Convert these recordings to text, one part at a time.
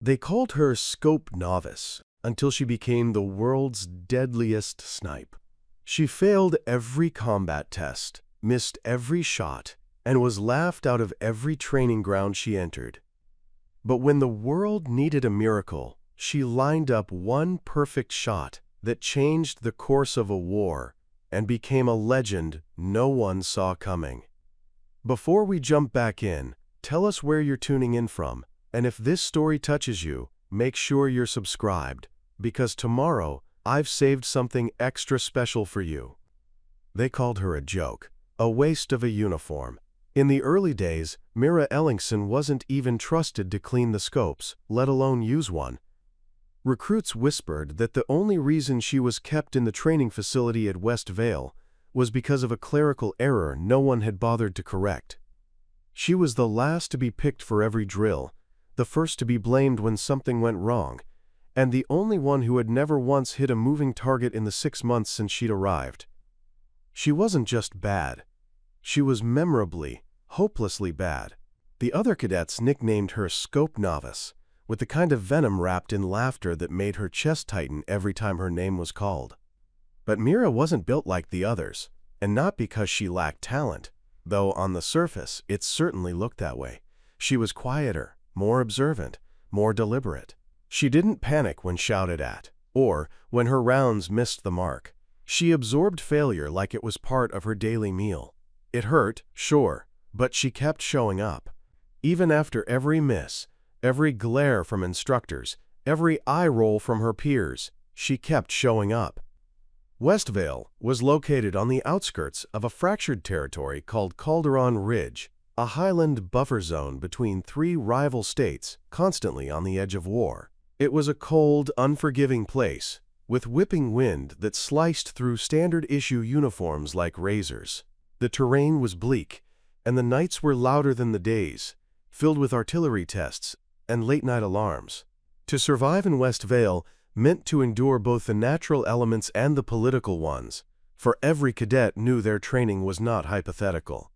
They called her Scope Novice until she became the world's deadliest snipe. She failed every combat test, missed every shot, and was laughed out of every training ground she entered. But when the world needed a miracle, she lined up one perfect shot that changed the course of a war and became a legend no one saw coming. Before we jump back in, tell us where you're tuning in from, and if this story touches you, make sure you're subscribed, because tomorrow I've saved something extra special for you. They called her a joke, a waste of a uniform. In the early days, Mira Ellingson wasn't even trusted to clean the scopes, let alone use one. Recruits whispered that the only reason she was kept in the training facility at West Vale was because of a clerical error no one had bothered to correct. She was the last to be picked for every drill, the first to be blamed when something went wrong, and the only one who had never once hit a moving target in the 6 months since she'd arrived. She wasn't just bad. She was memorably, hopelessly bad. The other cadets nicknamed her Scope Novice, with the kind of venom wrapped in laughter that made her chest tighten every time her name was called. But Mira wasn't built like the others, and not because she lacked talent, though on the surface it certainly looked that way. She was quieter, more observant, more deliberate. She didn't panic when shouted at, or when her rounds missed the mark. She absorbed failure like it was part of her daily meal. It hurt, sure, but she kept showing up. Even after every miss, every glare from instructors, every eye roll from her peers, she kept showing up. Westvale was located on the outskirts of a fractured territory called Calderon Ridge, a highland buffer zone between 3 rival states constantly on the edge of war. It was a cold, unforgiving place, with whipping wind that sliced through standard-issue uniforms like razors. The terrain was bleak, and the nights were louder than the days, filled with artillery tests and late-night alarms. To survive in West Vale meant to endure both the natural elements and the political ones, for every cadet knew their training was not hypothetical.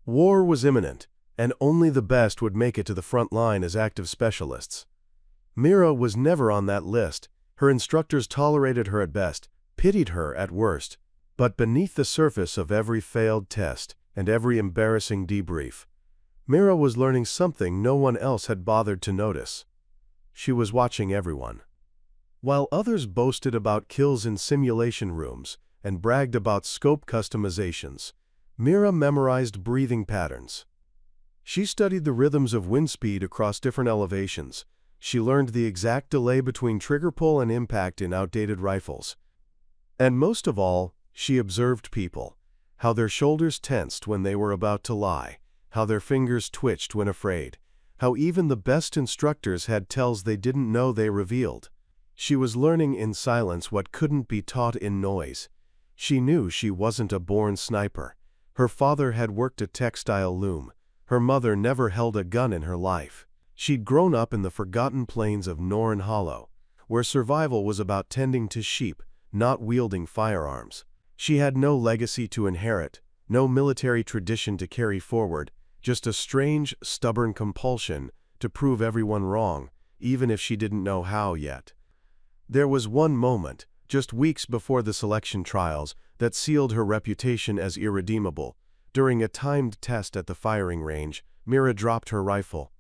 War was imminent, and only the best would make it to the front line as active specialists. Mira was never on that list. Her instructors tolerated her at best, pitied her at worst, but beneath the surface of every failed test and every embarrassing debrief, Mira was learning something no one else had bothered to notice. She was watching everyone. While others boasted about kills in simulation rooms and bragged about scope customizations, Mira memorized breathing patterns. She studied the rhythms of wind speed across different elevations. She learned the exact delay between trigger pull and impact in outdated rifles. And most of all, she observed people, how their shoulders tensed when they were about to lie, how their fingers twitched when afraid, how even the best instructors had tells they didn't know they revealed. She was learning in silence what couldn't be taught in noise. She knew she wasn't a born sniper. Her father had worked a textile loom. Her mother never held a gun in her life. She'd grown up in the forgotten plains of Norrin Hollow, where survival was about tending to sheep, not wielding firearms. She had no legacy to inherit, no military tradition to carry forward, just a strange, stubborn compulsion to prove everyone wrong, even if she didn't know how yet. There was one moment, just weeks before the selection trials, that sealed her reputation as irredeemable. During a timed test at the firing range, Mira dropped her rifle.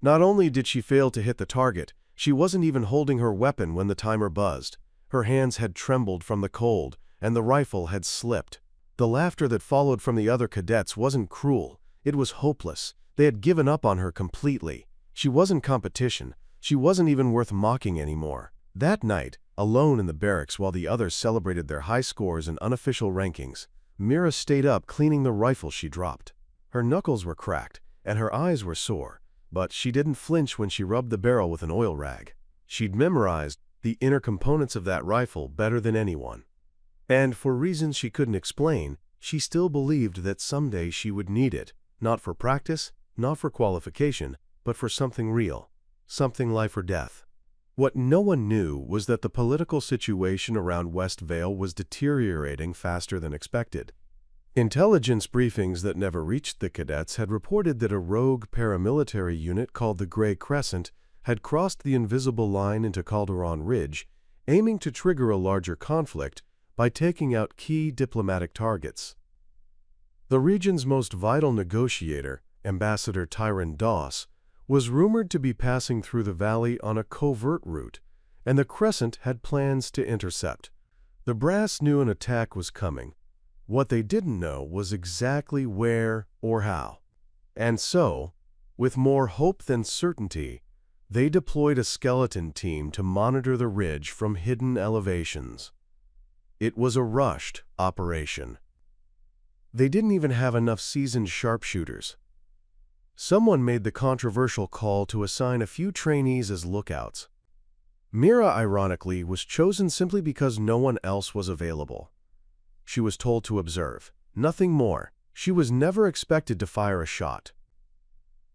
Not only did she fail to hit the target, she wasn't even holding her weapon when the timer buzzed. Her hands had trembled from the cold, and the rifle had slipped. The laughter that followed from the other cadets wasn't cruel. It was hopeless. They had given up on her completely. She wasn't competition. She wasn't even worth mocking anymore. That night, alone in the barracks while the others celebrated their high scores and unofficial rankings, Mira stayed up cleaning the rifle she dropped. Her knuckles were cracked, and her eyes were sore, but she didn't flinch when she rubbed the barrel with an oil rag. She'd memorized the inner components of that rifle better than anyone. And for reasons she couldn't explain, she still believed that someday she would need it, not for practice, not for qualification, but for something real, something life or death. What no one knew was that the political situation around West Vale was deteriorating faster than expected. Intelligence briefings that never reached the cadets had reported that a rogue paramilitary unit called the Grey Crescent had crossed the invisible line into Calderon Ridge, aiming to trigger a larger conflict by taking out key diplomatic targets. The region's most vital negotiator, Ambassador Tyron Doss, was rumored to be passing through the valley on a covert route, and the Crescent had plans to intercept. The brass knew an attack was coming. What they didn't know was exactly where or how. And so, with more hope than certainty, they deployed a skeleton team to monitor the ridge from hidden elevations. It was a rushed operation. They didn't even have enough seasoned sharpshooters. Someone made the controversial call to assign a few trainees as lookouts. Mira, ironically, was chosen simply because no one else was available. She was told to observe, nothing more. She was never expected to fire a shot.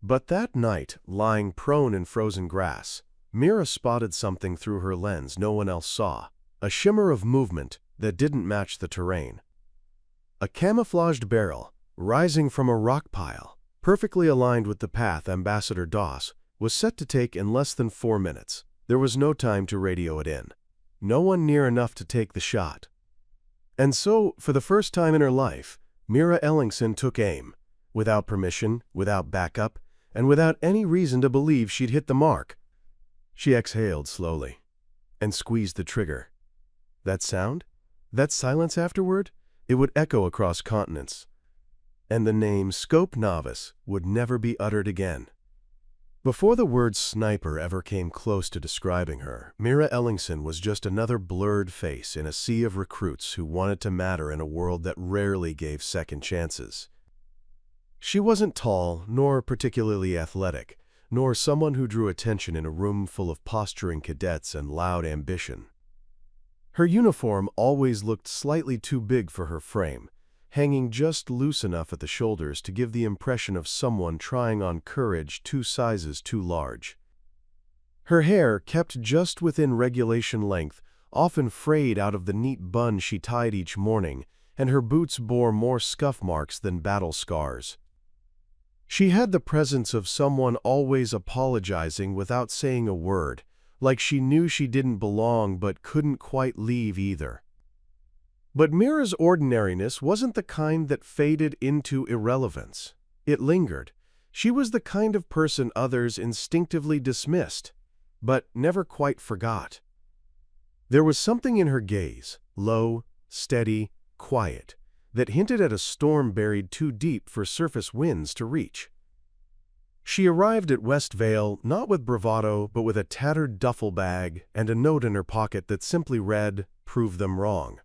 But that night, lying prone in frozen grass, Mira spotted something through her lens no one else saw, a shimmer of movement that didn't match the terrain. A camouflaged barrel, rising from a rock pile, perfectly aligned with the path Ambassador Doss was set to take in less than 4 minutes. There was no time to radio it in. No one near enough to take the shot. And so, for the first time in her life, Mira Ellingson took aim, without permission, without backup, and without any reason to believe she'd hit the mark. She exhaled slowly and squeezed the trigger. That sound? That silence afterward? It would echo across continents. And the name Scope Novice would never be uttered again. Before the word sniper ever came close to describing her, Mira Ellingson was just another blurred face in a sea of recruits who wanted to matter in a world that rarely gave second chances. She wasn't tall, nor particularly athletic, nor someone who drew attention in a room full of posturing cadets and loud ambition. Her uniform always looked slightly too big for her frame, hanging just loose enough at the shoulders to give the impression of someone trying on courage 2 sizes too large. Her hair, kept just within regulation length, often frayed out of the neat bun she tied each morning, and her boots bore more scuff marks than battle scars. She had the presence of someone always apologizing without saying a word, like she knew she didn't belong but couldn't quite leave either. But Mira's ordinariness wasn't the kind that faded into irrelevance. It lingered. She was the kind of person others instinctively dismissed, but never quite forgot. There was something in her gaze, low, steady, quiet, that hinted at a storm buried too deep for surface winds to reach. She arrived at West Vale not with bravado, but with a tattered duffel bag and a note in her pocket that simply read, "Prove them wrong."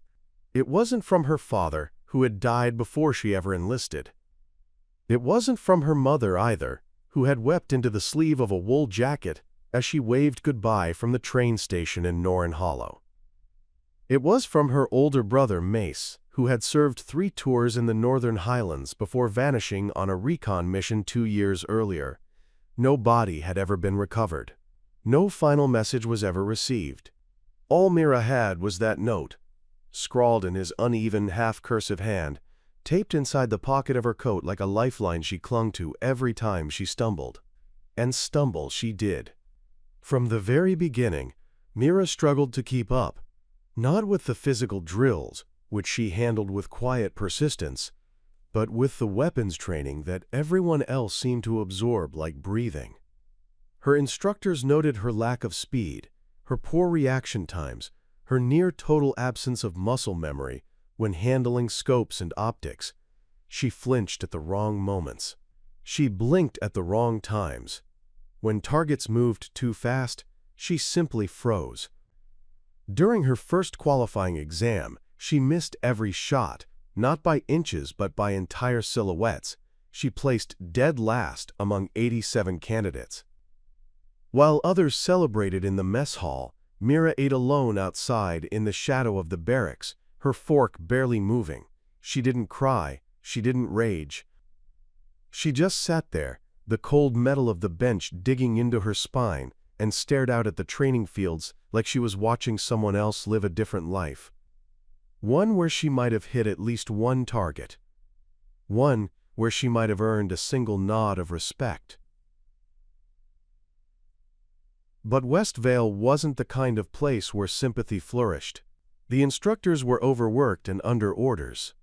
It wasn't from her father, who had died before she ever enlisted. It wasn't from her mother either, who had wept into the sleeve of a wool jacket as she waved goodbye from the train station in Norrin Hollow. It was from her older brother Mace, who had served 3 tours in the Northern Highlands before vanishing on a recon mission 2 years earlier. No body had ever been recovered. No final message was ever received. All Mira had was that note, scrawled in his uneven, half-cursive hand, taped inside the pocket of her coat like a lifeline she clung to every time she stumbled. And stumble she did. From the very beginning, Mira struggled to keep up, not with the physical drills, which she handled with quiet persistence, but with the weapons training that everyone else seemed to absorb like breathing. Her instructors noted her lack of speed, her poor reaction times, her near-total absence of muscle memory when handling scopes and optics. She flinched at the wrong moments. She blinked at the wrong times. When targets moved too fast, she simply froze. During her first qualifying exam, she missed every shot, not by inches but by entire silhouettes. She placed dead last among 87 candidates. While others celebrated in the mess hall, Mira ate alone outside in the shadow of the barracks, her fork barely moving. She didn't cry, she didn't rage. She just sat there, the cold metal of the bench digging into her spine, and stared out at the training fields like she was watching someone else live a different life. One where she might have hit at least one target. One where she might have earned a single nod of respect. But West Vale wasn't the kind of place where sympathy flourished. The instructors were overworked and under orders.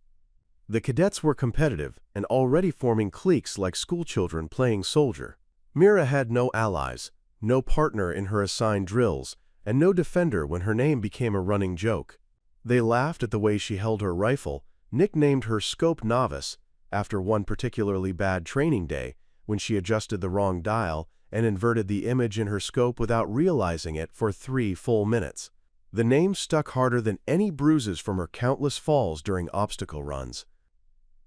The cadets were competitive and already forming cliques like schoolchildren playing soldier. Mira had no allies, no partner in her assigned drills, and no defender when her name became a running joke. They laughed at the way she held her rifle, nicknamed her Scope Novice after one particularly bad training day when she adjusted the wrong dial and inverted the image in her scope without realizing it for 3 full minutes. The name stuck harder than any bruises from her countless falls during obstacle runs.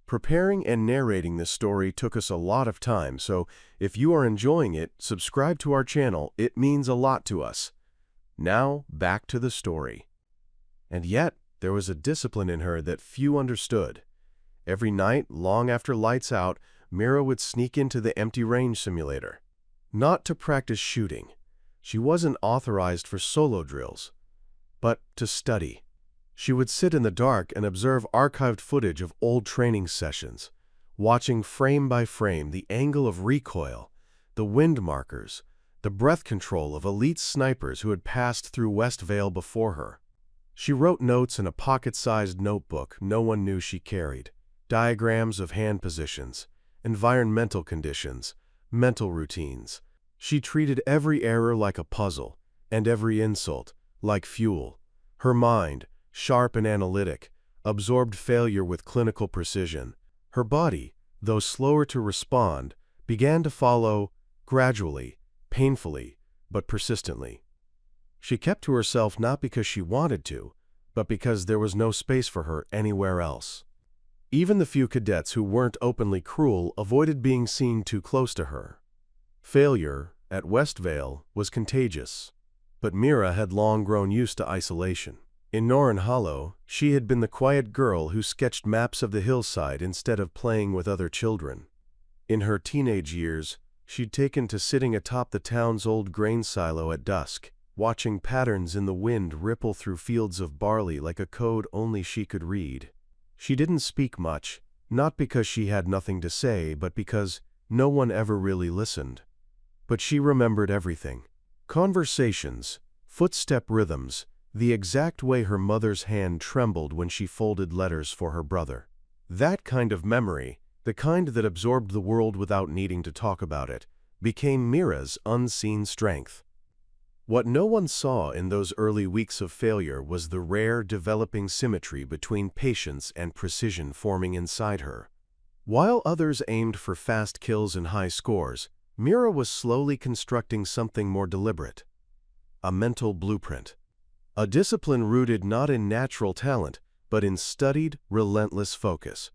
Preparing and narrating this story took us a lot of time, so if you are enjoying it, subscribe to our channel. It means a lot to us. Now, back to the story. And yet, there was a discipline in her that few understood. Every night, long after lights out, Mira would sneak into the empty range simulator. Not to practice shooting. She wasn't authorized for solo drills. But to study. She would sit in the dark and observe archived footage of old training sessions, watching frame by frame the angle of recoil, the wind markers, the breath control of elite snipers who had passed through West Vale before her. She wrote notes in a pocket-sized notebook no one knew she carried, diagrams of hand positions, environmental conditions, mental routines. She treated every error like a puzzle, and every insult like fuel. Her mind, sharp and analytic, absorbed failure with clinical precision. Her body, though slower to respond, began to follow gradually, painfully, but persistently. She kept to herself not because she wanted to, but because there was no space for her anywhere else. Even the few cadets who weren't openly cruel avoided being seen too close to her. Failure, at West Vale, was contagious, but Mira had long grown used to isolation. In Norrin Hollow, she had been the quiet girl who sketched maps of the hillside instead of playing with other children. In her teenage years, she'd taken to sitting atop the town's old grain silo at dusk, watching patterns in the wind ripple through fields of barley like a code only she could read. She didn't speak much, not because she had nothing to say, but because no one ever really listened. But she remembered everything. Conversations, footstep rhythms, the exact way her mother's hand trembled when she folded letters for her brother. That kind of memory, the kind that absorbed the world without needing to talk about it, became Mira's unseen strength. What no one saw in those early weeks of failure was the rare developing symmetry between patience and precision forming inside her. While others aimed for fast kills and high scores, Mira was slowly constructing something more deliberate. A mental blueprint. A discipline rooted not in natural talent, but in studied, relentless focus.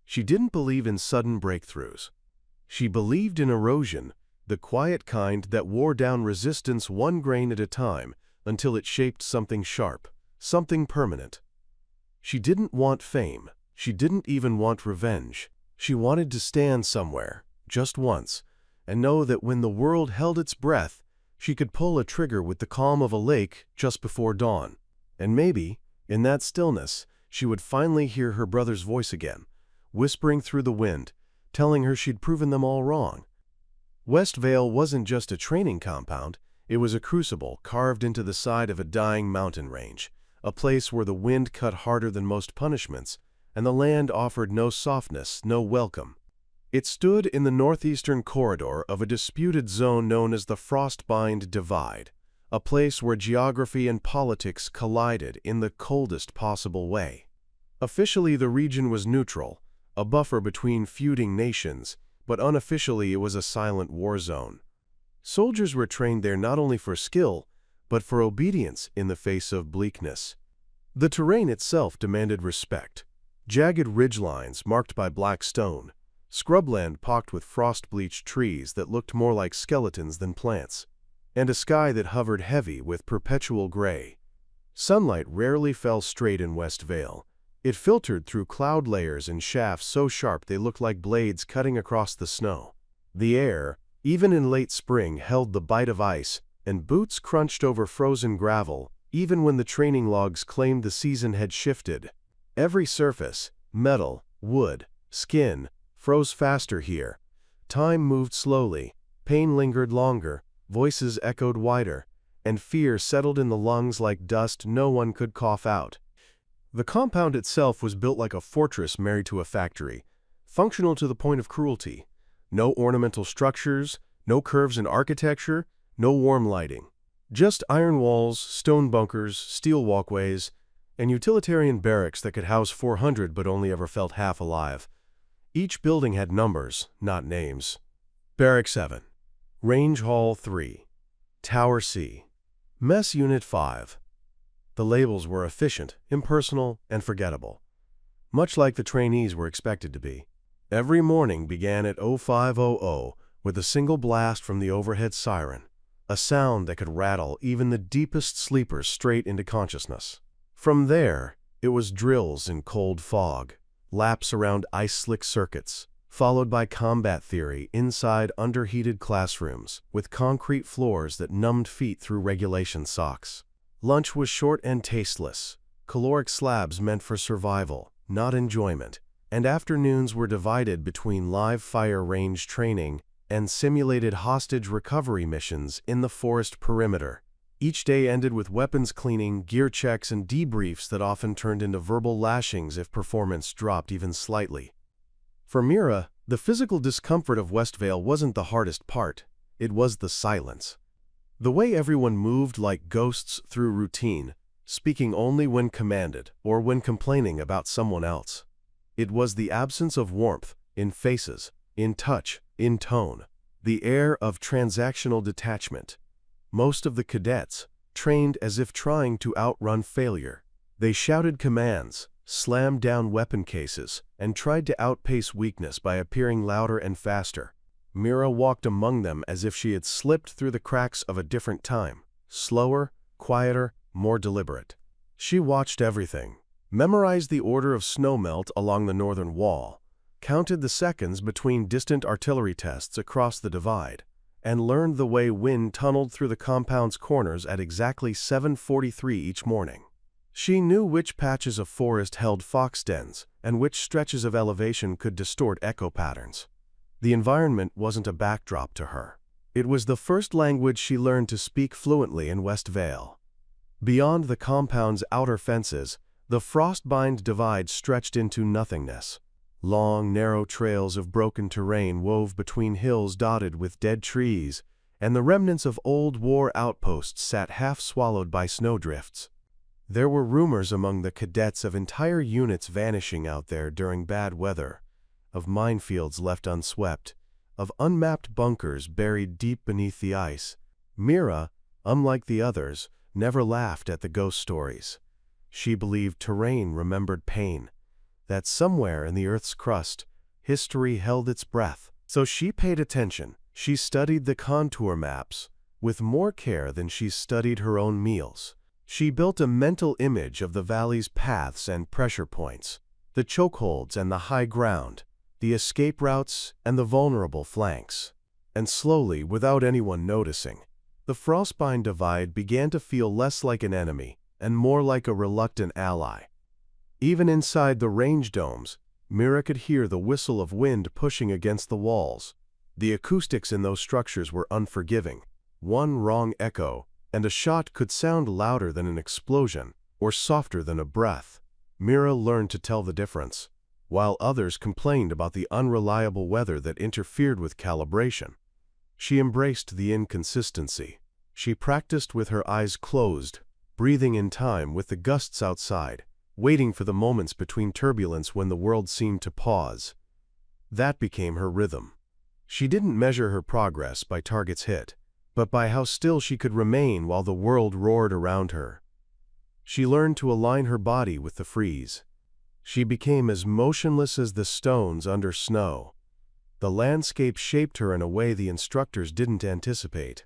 She didn't believe in sudden breakthroughs. She believed in erosion, the quiet kind that wore down resistance one grain at a time until it shaped something sharp, something permanent. She didn't want fame. She didn't even want revenge. She wanted to stand somewhere, just once, and know that when the world held its breath, she could pull a trigger with the calm of a lake just before dawn. And maybe, in that stillness, she would finally hear her brother's voice again, whispering through the wind, telling her she'd proven them all wrong. West Vale wasn't just a training compound, it was a crucible carved into the side of a dying mountain range, a place where the wind cut harder than most punishments, and the land offered no softness, no welcome. It stood in the northeastern corridor of a disputed zone known as the Frostbind Divide, a place where geography and politics collided in the coldest possible way. Officially, the region was neutral, a buffer between feuding nations, but unofficially it was a silent war zone. Soldiers were trained there not only for skill, but for obedience in the face of bleakness. The terrain itself demanded respect. Jagged ridgelines marked by black stone, scrubland pocked with frost-bleached trees that looked more like skeletons than plants, and a sky that hovered heavy with perpetual gray. Sunlight rarely fell straight in West Vale. It filtered through cloud layers and shafts so sharp they looked like blades cutting across the snow. The air, even in late spring, held the bite of ice, and boots crunched over frozen gravel, even when the training logs claimed the season had shifted. Every surface, metal, wood, skin, froze faster here. Time moved slowly, pain lingered longer, Voices echoed wider, and fear settled in the lungs like dust no one could cough out. The compound itself was built like a fortress married to a factory, functional to the point of cruelty. No ornamental structures, no curves in architecture, no warm lighting. Just iron walls, stone bunkers, steel walkways, and utilitarian barracks that could house 400 but only ever felt half alive. Each building had numbers, not names. Barrack 7, Range Hall 3, Tower C, Mess Unit 5. The labels were efficient, impersonal, and forgettable, much like the trainees were expected to be. Every morning began at 0500 with a single blast from the overhead siren, a sound that could rattle even the deepest sleepers straight into consciousness. From there, it was drills in cold fog, laps around ice-slick circuits, followed by combat theory inside underheated classrooms with concrete floors that numbed feet through regulation socks. Lunch was short and tasteless, caloric slabs meant for survival, not enjoyment, and afternoons were divided between live fire range training and simulated hostage recovery missions in the forest perimeter. Each day ended with weapons cleaning, gear checks, and debriefs that often turned into verbal lashings if performance dropped even slightly. For Mira, the physical discomfort of Westvale wasn't the hardest part, it was the silence. The way everyone moved like ghosts through routine, speaking only when commanded or when complaining about someone else. It was the absence of warmth, in faces, in touch, in tone, the air of transactional detachment. Most of the cadets trained as if trying to outrun failure. They shouted commands, slammed down weapon cases, and tried to outpace weakness by appearing louder and faster. Mira walked among them as if she had slipped through the cracks of a different time, slower, quieter, more deliberate. She watched everything, memorized the order of snowmelt along the northern wall, counted the seconds between distant artillery tests across the divide, and learned the way wind tunneled through the compound's corners at exactly 7:43 each morning. She knew which patches of forest held fox dens and which stretches of elevation could distort echo patterns. The environment wasn't a backdrop to her. It was the first language she learned to speak fluently in Westvale. Beyond the compound's outer fences, the frostbind divide stretched into nothingness. Long, narrow trails of broken terrain wove between hills dotted with dead trees, and the remnants of old war outposts sat half-swallowed by snowdrifts. There were rumors among the cadets of entire units vanishing out there during bad weather, of minefields left unswept, of unmapped bunkers buried deep beneath the ice. Mira, unlike the others, never laughed at the ghost stories. She believed terrain remembered pain, that somewhere in the Earth's crust, history held its breath. So she paid attention. She studied the contour maps with more care than she studied her own meals. She built a mental image of the valley's paths and pressure points, the chokeholds and the high ground, the escape routes and the vulnerable flanks. And slowly, without anyone noticing, the frostbind divide began to feel less like an enemy and more like a reluctant ally. Even inside the range domes, Mira could hear the whistle of wind pushing against the walls. The acoustics in those structures were unforgiving. One wrong echo, and a shot could sound louder than an explosion or softer than a breath. Mira learned to tell the difference, while others complained about the unreliable weather that interfered with calibration. She embraced the inconsistency. She practiced with her eyes closed, breathing in time with the gusts outside, waiting for the moments between turbulence when the world seemed to pause. That became her rhythm. She didn't measure her progress by targets hit, but by how still she could remain while the world roared around her. She learned to align her body with the freeze. She became as motionless as the stones under snow. The landscape shaped her in a way the instructors didn't anticipate.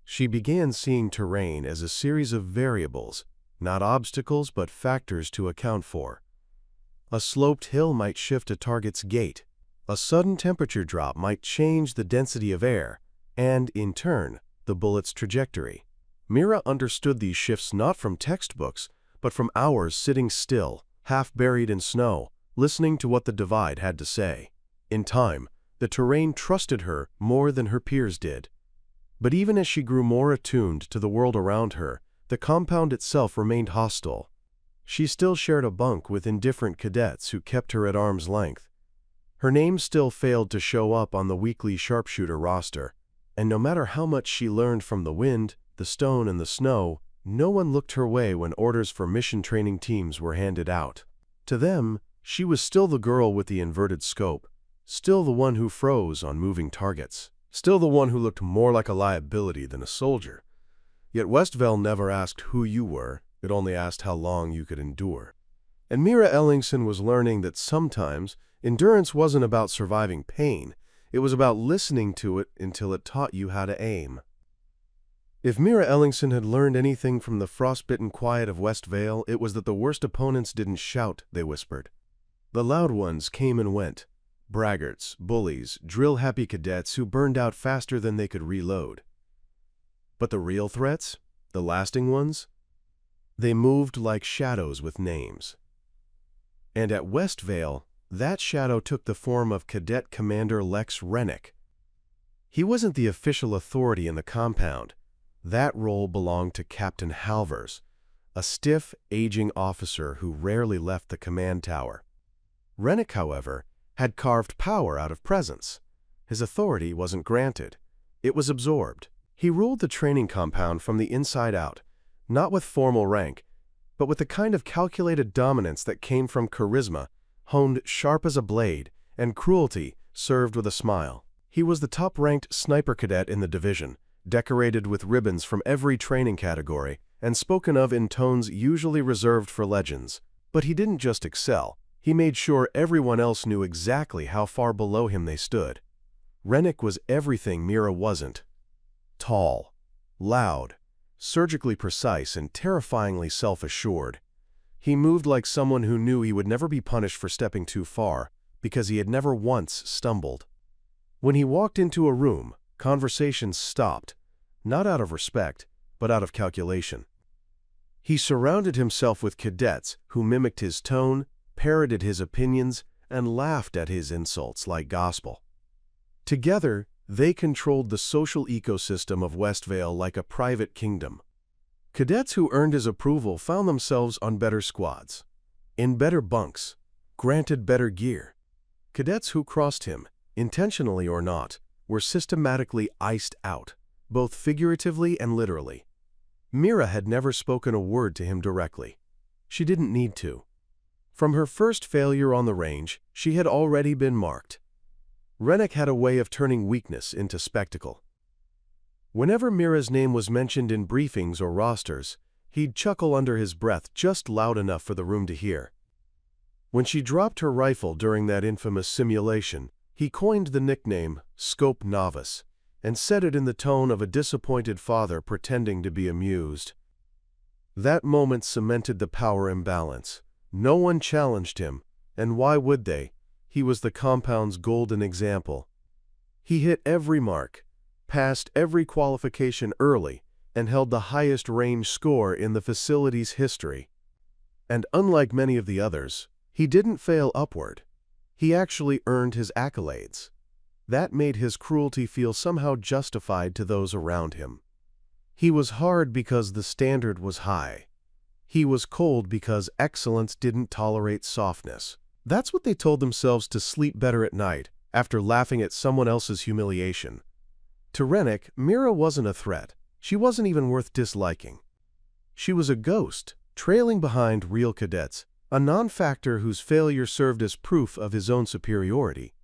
She began seeing terrain as a series of variables, not obstacles but factors to account for. A sloped hill might shift a target's gait. A sudden temperature drop might change the density of air, and, in turn, the bullet's trajectory. Mira understood these shifts not from textbooks, but from hours sitting still, half buried in snow, listening to what the divide had to say. In time, the terrain trusted her more than her peers did. But even as she grew more attuned to the world around her, the compound itself remained hostile. She still shared a bunk with indifferent cadets who kept her at arm's length. Her name still failed to show up on the weekly sharpshooter roster, and no matter how much she learned from the wind, the stone, and the snow, no one looked her way when orders for mission training teams were handed out. To them, she was still the girl with the inverted scope, still the one who froze on moving targets, still the one who looked more like a liability than a soldier. Yet Westvale never asked who you were, it only asked how long you could endure. And Mira Ellingson was learning that sometimes endurance wasn't about surviving pain, it was about listening to it until it taught you how to aim. If Mira Ellingson had learned anything from the frostbitten quiet of Westvale, it was that the worst opponents didn't shout, they whispered. The loud ones came and went. Braggarts, bullies, drill-happy cadets who burned out faster than they could reload. But the real threats, the lasting ones, they moved like shadows with names. And at Westvale, that shadow took the form of Cadet Commander Lex Rennick. He wasn't the official authority in the compound. That role belonged to Captain Halvers, a stiff, aging officer who rarely left the command tower. Rennick, however, had carved power out of presence. His authority wasn't granted. It was absorbed. He ruled the training compound from the inside out, not with formal rank, but with the kind of calculated dominance that came from charisma, honed sharp as a blade, and cruelty served with a smile. He was the top-ranked sniper cadet in the division, decorated with ribbons from every training category, and spoken of in tones usually reserved for legends. But he didn't just excel. He made sure everyone else knew exactly how far below him they stood. Rennick was everything Mira wasn't. Tall, loud, surgically precise, and terrifyingly self-assured. He moved like someone who knew he would never be punished for stepping too far, because he had never once stumbled. When he walked into a room, conversations stopped, not out of respect, but out of calculation. He surrounded himself with cadets who mimicked his tone, parroted his opinions, and laughed at his insults like gospel. Together, they controlled the social ecosystem of Westvale like a private kingdom. Cadets who earned his approval found themselves on better squads, in better bunks, granted better gear. Cadets who crossed him, intentionally or not, were systematically iced out, both figuratively and literally. Mira had never spoken a word to him directly. She didn't need to. From her first failure on the range, she had already been marked. Rennick had a way of turning weakness into spectacle. Whenever Mira's name was mentioned in briefings or rosters, he'd chuckle under his breath just loud enough for the room to hear. When she dropped her rifle during that infamous simulation, he coined the nickname Scope Novice and said it in the tone of a disappointed father pretending to be amused. That moment cemented the power imbalance. No one challenged him, and why would they? He was the compound's golden example. He hit every mark, passed every qualification early, and held the highest range score in the facility's history. And unlike many of the others, he didn't fail upward. He actually earned his accolades. That made his cruelty feel somehow justified to those around him. He was hard because the standard was high. He was cold because excellence didn't tolerate softness. That's what they told themselves to sleep better at night, after laughing at someone else's humiliation. To Rennick, Mira wasn't a threat. She wasn't even worth disliking. She was a ghost, trailing behind real cadets, a non-factor whose failure served as proof of his own superiority.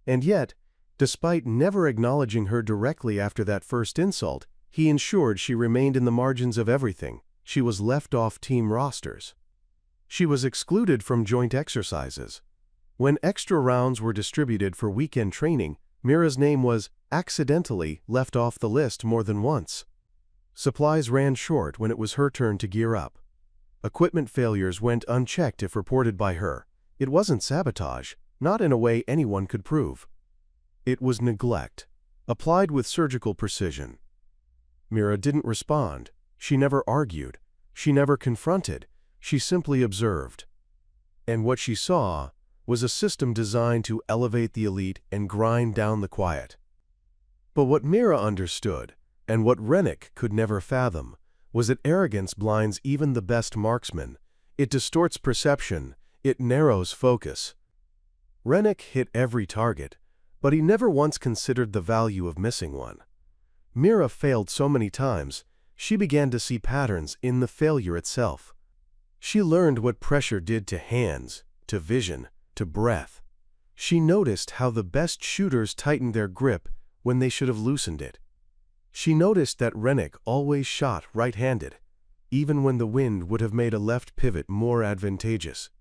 And yet, despite never acknowledging her directly after that first insult, he ensured she remained in the margins of everything. She was left off team rosters. She was excluded from joint exercises. When extra rounds were distributed for weekend training, Mira's name was accidentally left off the list more than once. Supplies ran short when it was her turn to gear up. Equipment failures went unchecked if reported by her. It wasn't sabotage, not in a way anyone could prove. It was neglect, applied with surgical precision. Mira didn't respond. She never argued. She never confronted. She simply observed. And what she saw was a system designed to elevate the elite and grind down the quiet. But what Mira understood And what Rennick could never fathom was that arrogance blinds even the best marksman. It distorts perception, it narrows focus. Rennick hit every target, but he never once considered the value of missing one. Mira failed so many times, she began to see patterns in the failure itself. She learned what pressure did to hands, to vision, to breath. She noticed how the best shooters tightened their grip when they should have loosened it. She noticed that Rennick always shot right-handed, even when the wind would have made a left pivot more advantageous.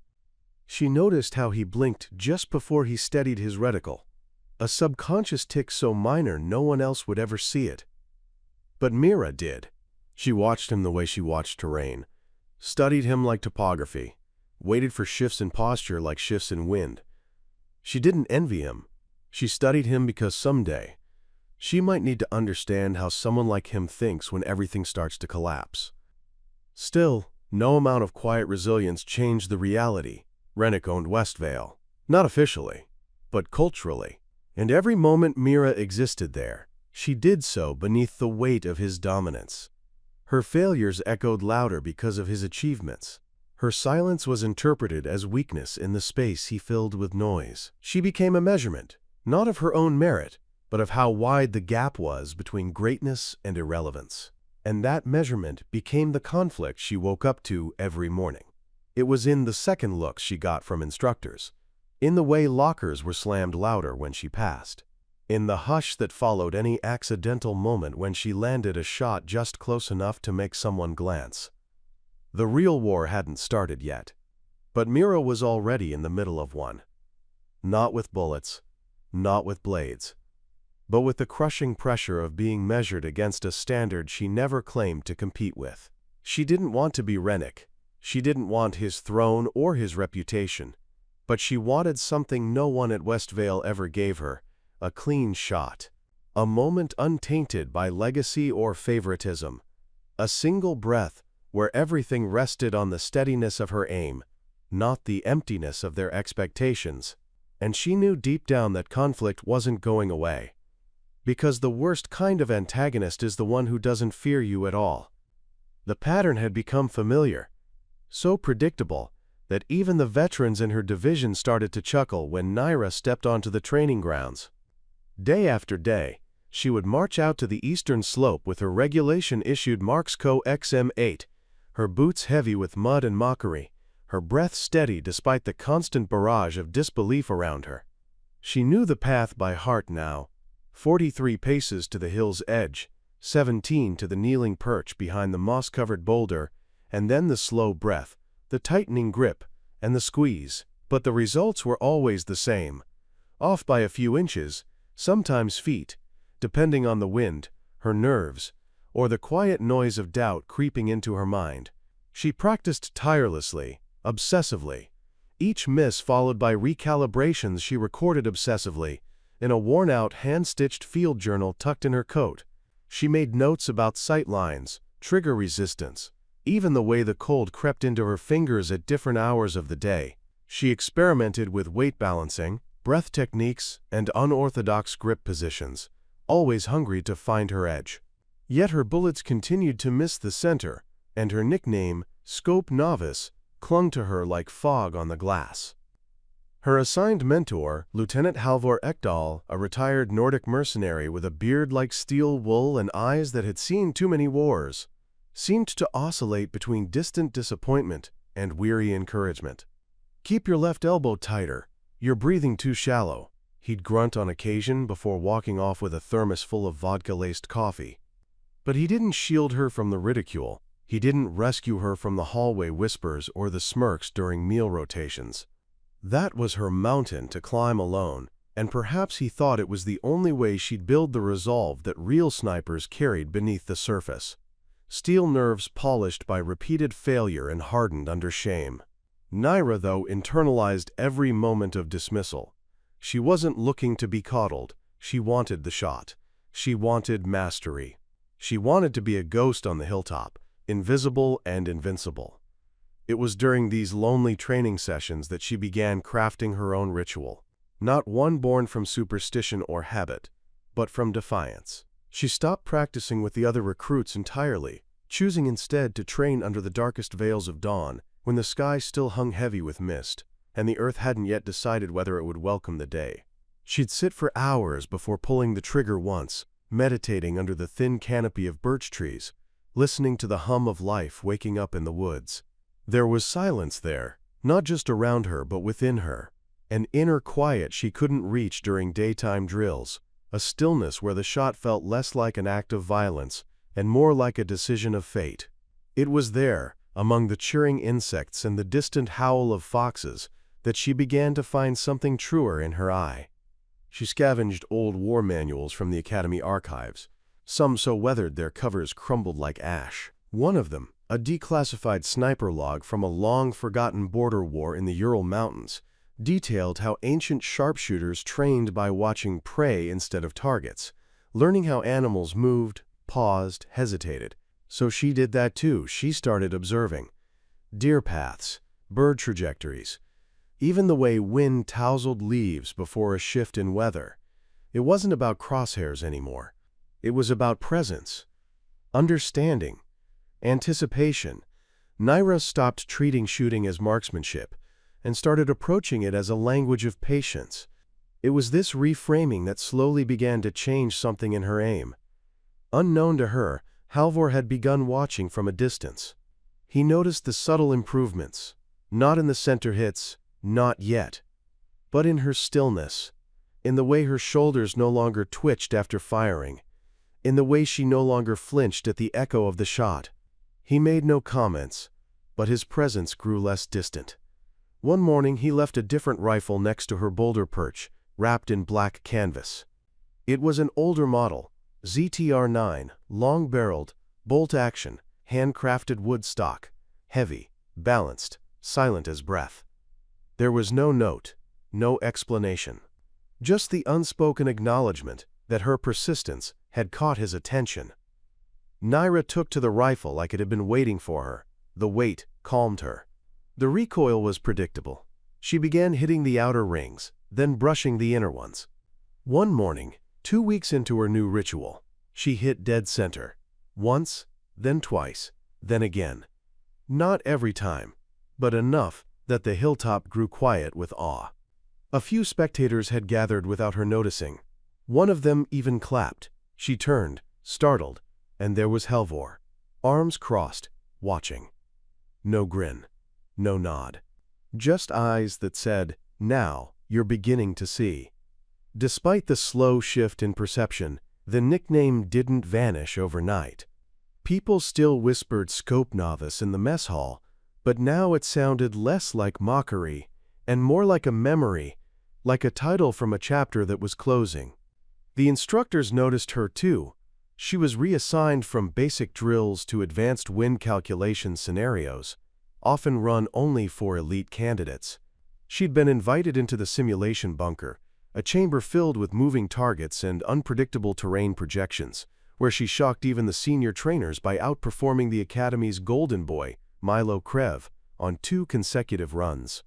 She noticed how he blinked just before he steadied his reticle, a subconscious tic so minor no one else would ever see it. But Mira did. She watched him the way she watched terrain, studied him like topography, waited for shifts in posture like shifts in wind. She didn't envy him. She studied him because someday, she might need to understand how someone like him thinks when everything starts to collapse. Still, no amount of quiet resilience changed the reality. Rennick owned Westvale. Not officially, but culturally. And every moment Mira existed there, she did so beneath the weight of his dominance. Her failures echoed louder because of his achievements. Her silence was interpreted as weakness in the space he filled with noise. She became a measurement, not of her own merit, but of how wide the gap was between greatness and irrelevance. And that measurement became the conflict she woke up to every morning. It was in the second looks she got from instructors, in the way lockers were slammed louder when she passed, in the hush that followed any accidental moment when she landed a shot just close enough to make someone glance. The real war hadn't started yet, but Mira was already in the middle of one. Not with bullets, not with blades, but with the crushing pressure of being measured against a standard she never claimed to compete with. She didn't want to be Rennick. She didn't want his throne or his reputation, but she wanted something no one at Westvale ever gave her, a clean shot, a moment untainted by legacy or favoritism, a single breath where everything rested on the steadiness of her aim, not the emptiness of their expectations. And she knew deep down that conflict wasn't going away. Because the worst kind of antagonist is the one who doesn't fear you at all. The pattern had become familiar, so predictable that even the veterans in her division started to chuckle when Naira stepped onto the training grounds. Day after day, she would march out to the eastern slope with her regulation-issued Marks Co. XM8, her boots heavy with mud and mockery, her breath steady despite the constant barrage of disbelief around her. She knew the path by heart now. 43 paces to the hill's edge, 17 to the kneeling perch behind the moss-covered boulder, and then the slow breath, the tightening grip, and the squeeze. But the results were always the same, off by a few inches, sometimes feet, depending on the wind, her nerves, or the quiet noise of doubt creeping into her mind. She practiced tirelessly, obsessively, each miss followed by recalibrations she recorded obsessively, in a worn-out hand-stitched field journal tucked in her coat. She made notes about sight lines, trigger resistance, even the way the cold crept into her fingers at different hours of the day. She experimented with weight balancing, breath techniques, and unorthodox grip positions, always hungry to find her edge. Yet her bullets continued to miss the center, and her nickname, Scope Novice, clung to her like fog on the glass. Her assigned mentor, Lieutenant Halvor Ekdal, a retired Nordic mercenary with a beard like steel wool and eyes that had seen too many wars, seemed to oscillate between distant disappointment and weary encouragement. "Keep your left elbow tighter. You're breathing too shallow," he'd grunt on occasion before walking off with a thermos full of vodka-laced coffee. But he didn't shield her from the ridicule. He didn't rescue her from the hallway whispers or the smirks during meal rotations. That was her mountain to climb alone, and perhaps he thought it was the only way she'd build the resolve that real snipers carried beneath the surface. Steel nerves polished by repeated failure and hardened under shame. Naira, though, internalized every moment of dismissal. She wasn't looking to be coddled. She wanted the shot. She wanted mastery. She wanted to be a ghost on the hilltop, invisible and invincible. It was during these lonely training sessions that she began crafting her own ritual, not one born from superstition or habit, but from defiance. She stopped practicing with the other recruits entirely, choosing instead to train under the darkest veils of dawn, when the sky still hung heavy with mist, and the earth hadn't yet decided whether it would welcome the day. She'd sit for hours before pulling the trigger once, meditating under the thin canopy of birch trees, listening to the hum of life waking up in the woods. There was silence there, not just around her but within her, an inner quiet she couldn't reach during daytime drills, a stillness where the shot felt less like an act of violence and more like a decision of fate. It was there, among the chirring insects and the distant howl of foxes, that she began to find something truer in her eye. She scavenged old war manuals from the Academy archives, some so weathered their covers crumbled like ash. One of them, a declassified sniper log from a long-forgotten border war in the Ural Mountains, detailed how ancient sharpshooters trained by watching prey instead of targets, learning how animals moved, paused, hesitated. So she did that too. She started observing deer paths, bird trajectories, even the way wind tousled leaves before a shift in weather. It wasn't about crosshairs anymore. It was about presence, understanding, anticipation. Naira stopped treating shooting as marksmanship and started approaching it as a language of patience. It was this reframing that slowly began to change something in her aim. Unknown to her, Halvor had begun watching from a distance. He noticed the subtle improvements, not in the center hits, not yet, but in her stillness, in the way her shoulders no longer twitched after firing, in the way she no longer flinched at the echo of the shot. He made no comments, but his presence grew less distant. One morning he left a different rifle next to her boulder perch, wrapped in black canvas. It was an older model, ZTR-9, long-barreled, bolt-action, handcrafted wood stock, heavy, balanced, silent as breath. There was no note, no explanation. Just the unspoken acknowledgement that her persistence had caught his attention. Naira took to the rifle like it had been waiting for her. The weight calmed her. The recoil was predictable. She began hitting the outer rings, then brushing the inner ones. One morning, 2 weeks into her new ritual, she hit dead center. Once, then twice, then again. Not every time, but enough that the hilltop grew quiet with awe. A few spectators had gathered without her noticing. One of them even clapped. She turned, startled, and there was Halvor, arms crossed, watching. No grin, no nod. Just eyes that said, "Now you're beginning to see." Despite the slow shift in perception, the nickname didn't vanish overnight. People still whispered "Scope Novice" in the mess hall, but now it sounded less like mockery and more like a memory, like a title from a chapter that was closing. The instructors noticed her too. She was reassigned from basic drills to advanced wind calculation scenarios, often run only for elite candidates. She'd been invited into the simulation bunker, a chamber filled with moving targets and unpredictable terrain projections, where she shocked even the senior trainers by outperforming the Academy's golden boy, Milo Krev, on 2 consecutive runs.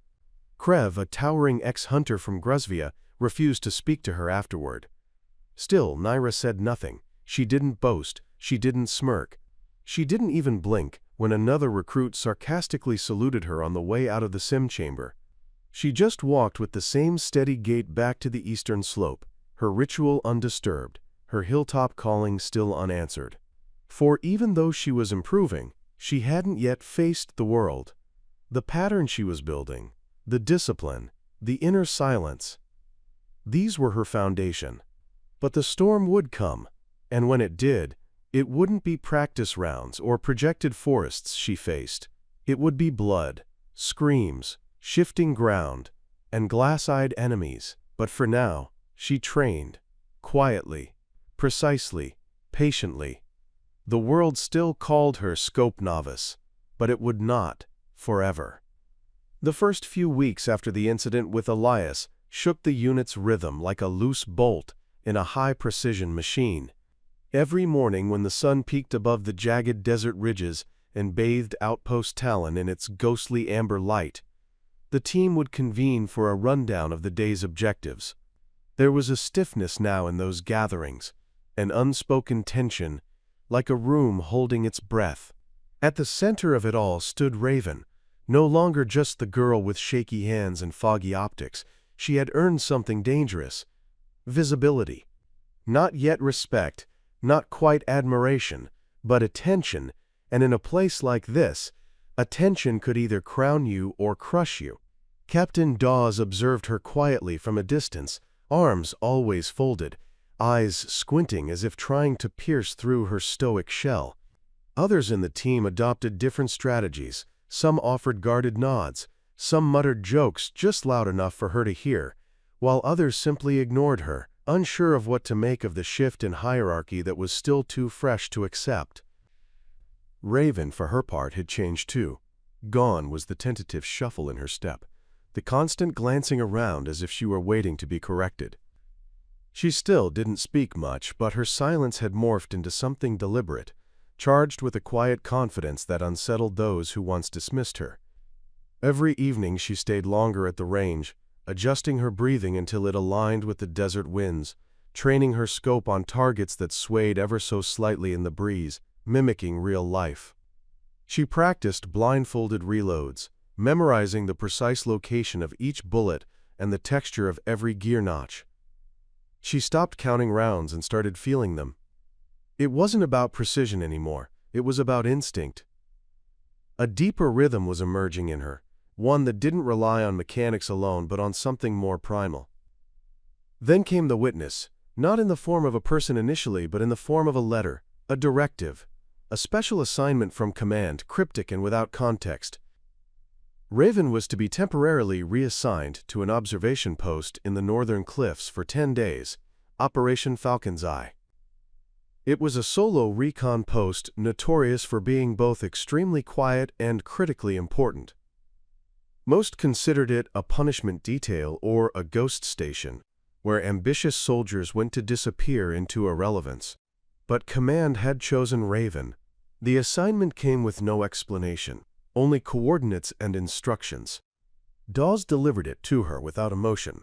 Krev, a towering ex-hunter from Gruzvia, refused to speak to her afterward. Still, Naira said nothing. She didn't boast, she didn't smirk. She didn't even blink when another recruit sarcastically saluted her on the way out of the sim chamber. She just walked with the same steady gait back to the eastern slope, her ritual undisturbed, her hilltop calling still unanswered. For even though she was improving, she hadn't yet faced the world. The pattern she was building, the discipline, the inner silence, these were her foundation. But the storm would come, and when it did, it wouldn't be practice rounds or projected forests she faced. It would be blood, screams, shifting ground, and glass-eyed enemies. But for now, she trained, quietly, precisely, patiently. The world still called her Scope Novice, but it would not, forever. The first few weeks after the incident with Elias shook the unit's rhythm like a loose bolt in a high-precision machine. Every morning when the sun peaked above the jagged desert ridges and bathed Outpost Talon in its ghostly amber light, the team would convene for a rundown of the day's objectives. There was a stiffness now in those gatherings, an unspoken tension, like a room holding its breath. At the center of it all stood Raven, no longer just the girl with shaky hands and foggy optics. She had earned something dangerous: visibility. Not yet respect, not quite admiration, but attention, and in a place like this, attention could either crown you or crush you. Captain Dawes observed her quietly from a distance, arms always folded, eyes squinting as if trying to pierce through her stoic shell. Others in the team adopted different strategies. Some offered guarded nods, some muttered jokes just loud enough for her to hear, while others simply ignored her, unsure of what to make of the shift in hierarchy that was still too fresh to accept. Raven, for her part, had changed too. Gone was the tentative shuffle in her step, the constant glancing around as if she were waiting to be corrected. She still didn't speak much, but her silence had morphed into something deliberate, charged with a quiet confidence that unsettled those who once dismissed her. Every evening she stayed longer at the range, adjusting her breathing until it aligned with the desert winds, training her scope on targets that swayed ever so slightly in the breeze, mimicking real life. She practiced blindfolded reloads, memorizing the precise location of each bullet and the texture of every gear notch. She stopped counting rounds and started feeling them. It wasn't about precision anymore, it was about instinct. A deeper rhythm was emerging in her, one that didn't rely on mechanics alone but on something more primal. Then came the witness, not in the form of a person initially but in the form of a letter, a directive, a special assignment from command, cryptic and without context. Raven was to be temporarily reassigned to an observation post in the northern cliffs for 10 days, Operation Falcon's Eye. It was a solo recon post notorious for being both extremely quiet and critically important. Most considered it a punishment detail or a ghost station, where ambitious soldiers went to disappear into irrelevance. But command had chosen Raven. The assignment came with no explanation, only coordinates and instructions. Dawes delivered it to her without emotion,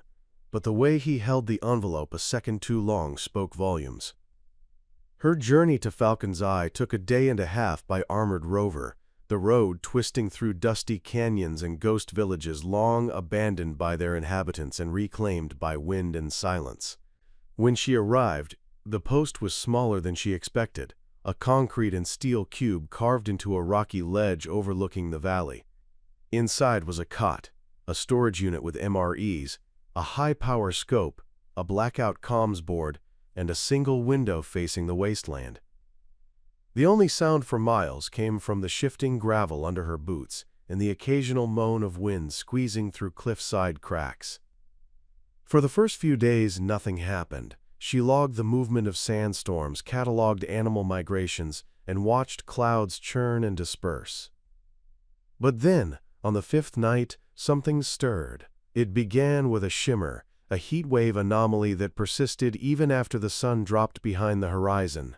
but the way he held the envelope a second too long spoke volumes. Her journey to Falcon's Eye took a day and a half by armored rover, the road twisting through dusty canyons and ghost villages long abandoned by their inhabitants and reclaimed by wind and silence. When she arrived, the post was smaller than she expected, a concrete and steel cube carved into a rocky ledge overlooking the valley. Inside was a cot, a storage unit with MREs, a high-power scope, a blackout comms board, and a single window facing the wasteland. The only sound for miles came from the shifting gravel under her boots and the occasional moan of wind squeezing through cliffside cracks. For the first few days, nothing happened. She logged the movement of sandstorms, cataloged animal migrations, and watched clouds churn and disperse. But then, on the 5th night, something stirred. It began with a shimmer, a heat wave anomaly that persisted even after the sun dropped behind the horizon.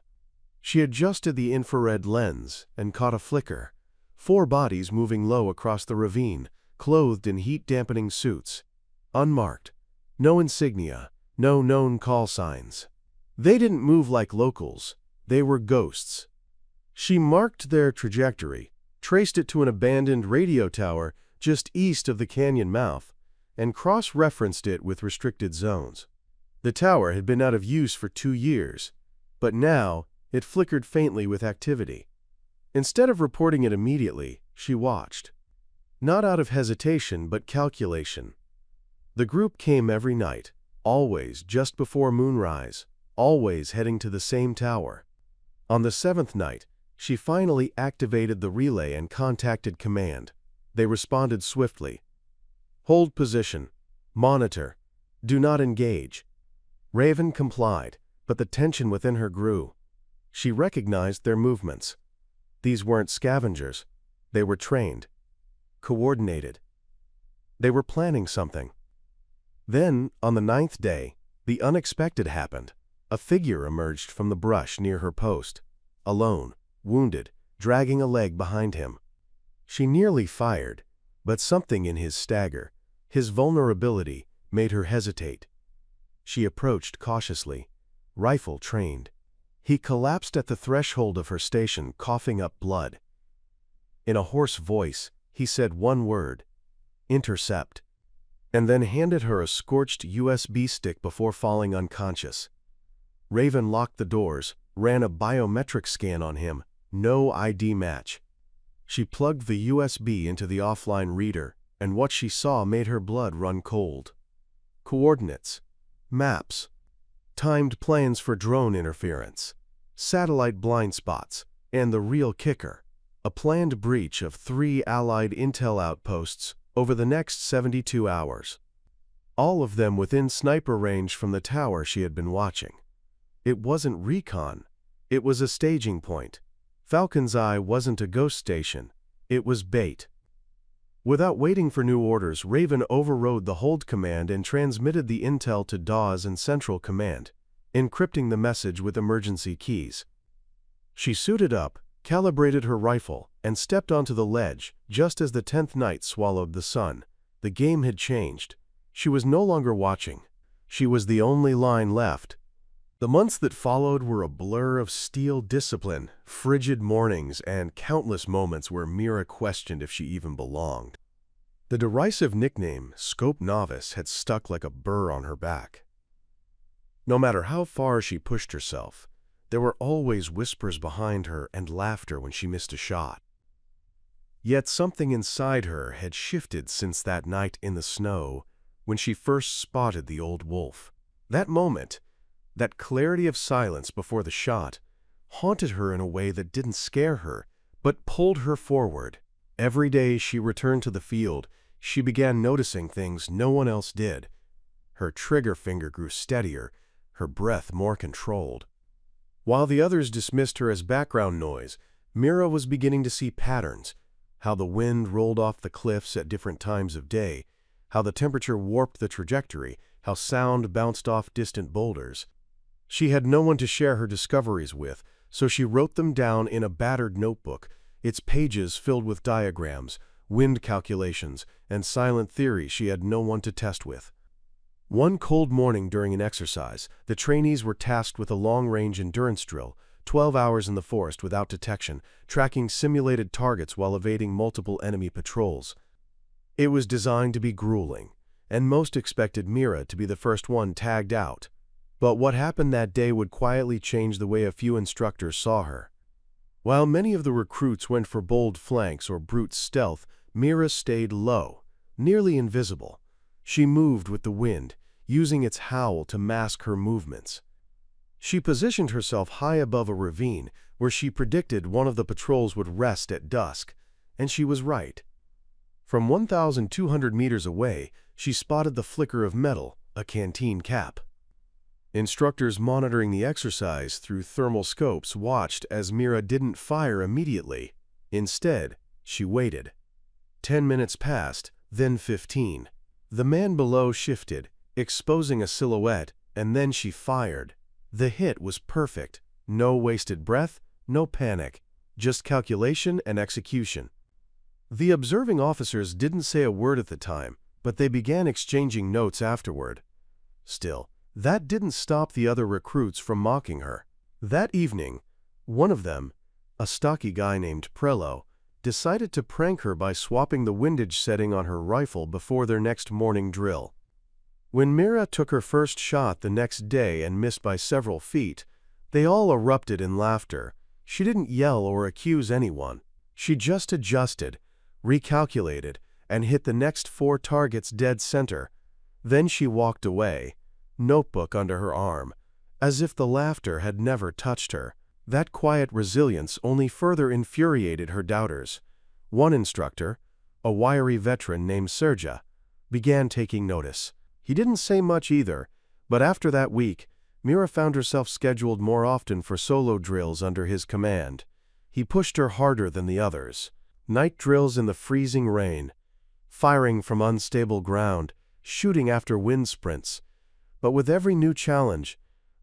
She adjusted the infrared lens and caught a flicker. 4 bodies moving low across the ravine, clothed in heat-dampening suits. Unmarked. No insignia, no known call signs. They didn't move like locals. They were ghosts. She marked their trajectory, traced it to an abandoned radio tower just east of the canyon mouth, and cross-referenced it with restricted zones. The tower had been out of use for 2 years, but now it flickered faintly with activity. Instead of reporting it immediately, she watched. Not out of hesitation, but calculation. The group came every night, always just before moonrise, always heading to the same tower. On the 7th night, she finally activated the relay and contacted command. They responded swiftly. Hold position. Monitor. Do not engage. Raven complied, but the tension within her grew. She recognized their movements. These weren't scavengers. They were trained. Coordinated. They were planning something. Then, on the 9th day, the unexpected happened. A figure emerged from the brush near her post, alone, wounded, dragging a leg behind him. She nearly fired, but something in his stagger, his vulnerability, made her hesitate. She approached cautiously, rifle trained. He collapsed at the threshold of her station, coughing up blood. In a hoarse voice, he said one word, "Intercept," and then handed her a scorched USB stick before falling unconscious. Raven locked the doors, ran a biometric scan on him, no ID match. She plugged the USB into the offline reader, and what she saw made her blood run cold. Coordinates, maps, timed plans for drone interference, satellite blind spots, and the real kicker, a planned breach of 3 Allied intel outposts over the next 72 hours. All of them within sniper range from the tower she had been watching. It wasn't recon. It was a staging point. Falcon's Eye wasn't a ghost station. It was bait. Without waiting for new orders, Raven overrode the hold command and transmitted the intel to Dawes and Central Command, encrypting the message with emergency keys. She suited up, calibrated her rifle, and stepped onto the ledge just as the 10th night swallowed the sun. The game had changed. She was no longer watching. She was the only line left. The months that followed were a blur of steel discipline, frigid mornings, and countless moments where Mira questioned if she even belonged. The derisive nickname, Scope Novice, had stuck like a burr on her back. No matter how far she pushed herself, there were always whispers behind her and laughter when she missed a shot. Yet something inside her had shifted since that night in the snow when she first spotted the old wolf. That moment, that clarity of silence before the shot, haunted her in a way that didn't scare her, but pulled her forward. Every day she returned to the field, she began noticing things no one else did. Her trigger finger grew steadier, her breath more controlled. While the others dismissed her as background noise, Mira was beginning to see patterns, how the wind rolled off the cliffs at different times of day, how the temperature warped the trajectory, how sound bounced off distant boulders. She had no one to share her discoveries with, so she wrote them down in a battered notebook, its pages filled with diagrams, wind calculations, and silent theories she had no one to test with. One cold morning during an exercise, the trainees were tasked with a long-range endurance drill, 12 hours in the forest without detection, tracking simulated targets while evading multiple enemy patrols. It was designed to be grueling, and most expected Mira to be the first one tagged out. But what happened that day would quietly change the way a few instructors saw her. While many of the recruits went for bold flanks or brute stealth, Mira stayed low, nearly invisible. She moved with the wind, using its howl to mask her movements. She positioned herself high above a ravine where she predicted one of the patrols would rest at dusk, and she was right. From 1,200 meters away, she spotted the flicker of metal, a canteen cap. Instructors monitoring the exercise through thermal scopes watched as Mira didn't fire immediately. Instead, she waited. 10 minutes passed, then 15. The man below shifted, exposing a silhouette, and then she fired. The hit was perfect. No wasted breath, no panic, just calculation and execution. The observing officers didn't say a word at the time, but they began exchanging notes afterward. Still, that didn't stop the other recruits from mocking her. That evening, one of them, a stocky guy named Prello, decided to prank her by swapping the windage setting on her rifle before their next morning drill. When Mira took her first shot the next day and missed by several feet, they all erupted in laughter. She didn't yell or accuse anyone. She just adjusted, recalculated, and hit the next 4 targets dead center. Then she walked away, notebook under her arm, as if the laughter had never touched her. That quiet resilience only further infuriated her doubters. One instructor, a wiry veteran named Serja, began taking notice. He didn't say much either, but after that week, Mira found herself scheduled more often for solo drills under his command. He pushed her harder than the others. Night drills in the freezing rain, firing from unstable ground, shooting after wind sprints. But with every new challenge,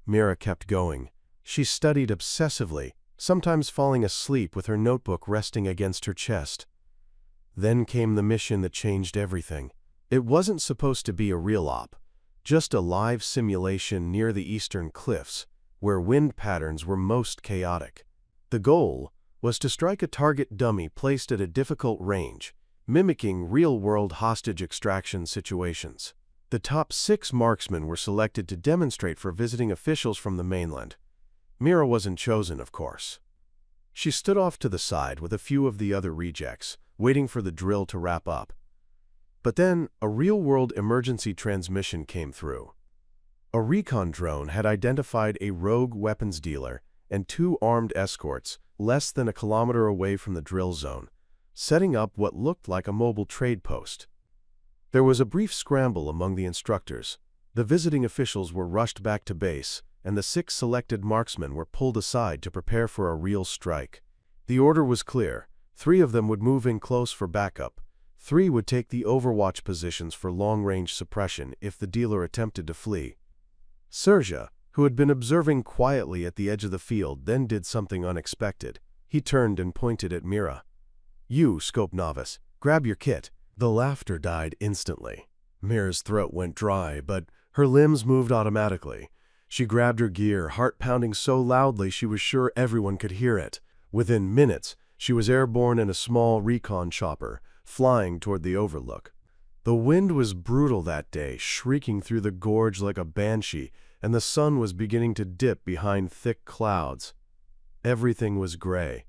Mira kept going. She studied obsessively, sometimes falling asleep with her notebook resting against her chest. Then came the mission that changed everything. It wasn't supposed to be a real op, just a live simulation near the eastern cliffs, where wind patterns were most chaotic. The goal was to strike a target dummy placed at a difficult range, mimicking real-world hostage extraction situations. The top 6 marksmen were selected to demonstrate for visiting officials from the mainland. Mira wasn't chosen, of course. She stood off to the side with a few of the other rejects, waiting for the drill to wrap up. But then, a real-world emergency transmission came through. A recon drone had identified a rogue weapons dealer and 2 armed escorts less than a kilometer away from the drill zone, setting up what looked like a mobile trade post. There was a brief scramble among the instructors. The visiting officials were rushed back to base, and the 6 selected marksmen were pulled aside to prepare for a real strike. The order was clear. 3 of them would move in close for backup. 3 would take the overwatch positions for long-range suppression if the dealer attempted to flee. Serja, who had been observing quietly at the edge of the field, then did something unexpected. He turned and pointed at Mira. "You, Scope Novice, grab your kit." The laughter died instantly. Mira's throat went dry, but her limbs moved automatically. She grabbed her gear, heart pounding so loudly she was sure everyone could hear it. Within minutes, she was airborne in a small recon chopper, flying toward the overlook. The wind was brutal that day, shrieking through the gorge like a banshee, and the sun was beginning to dip behind thick clouds. Everything was gray.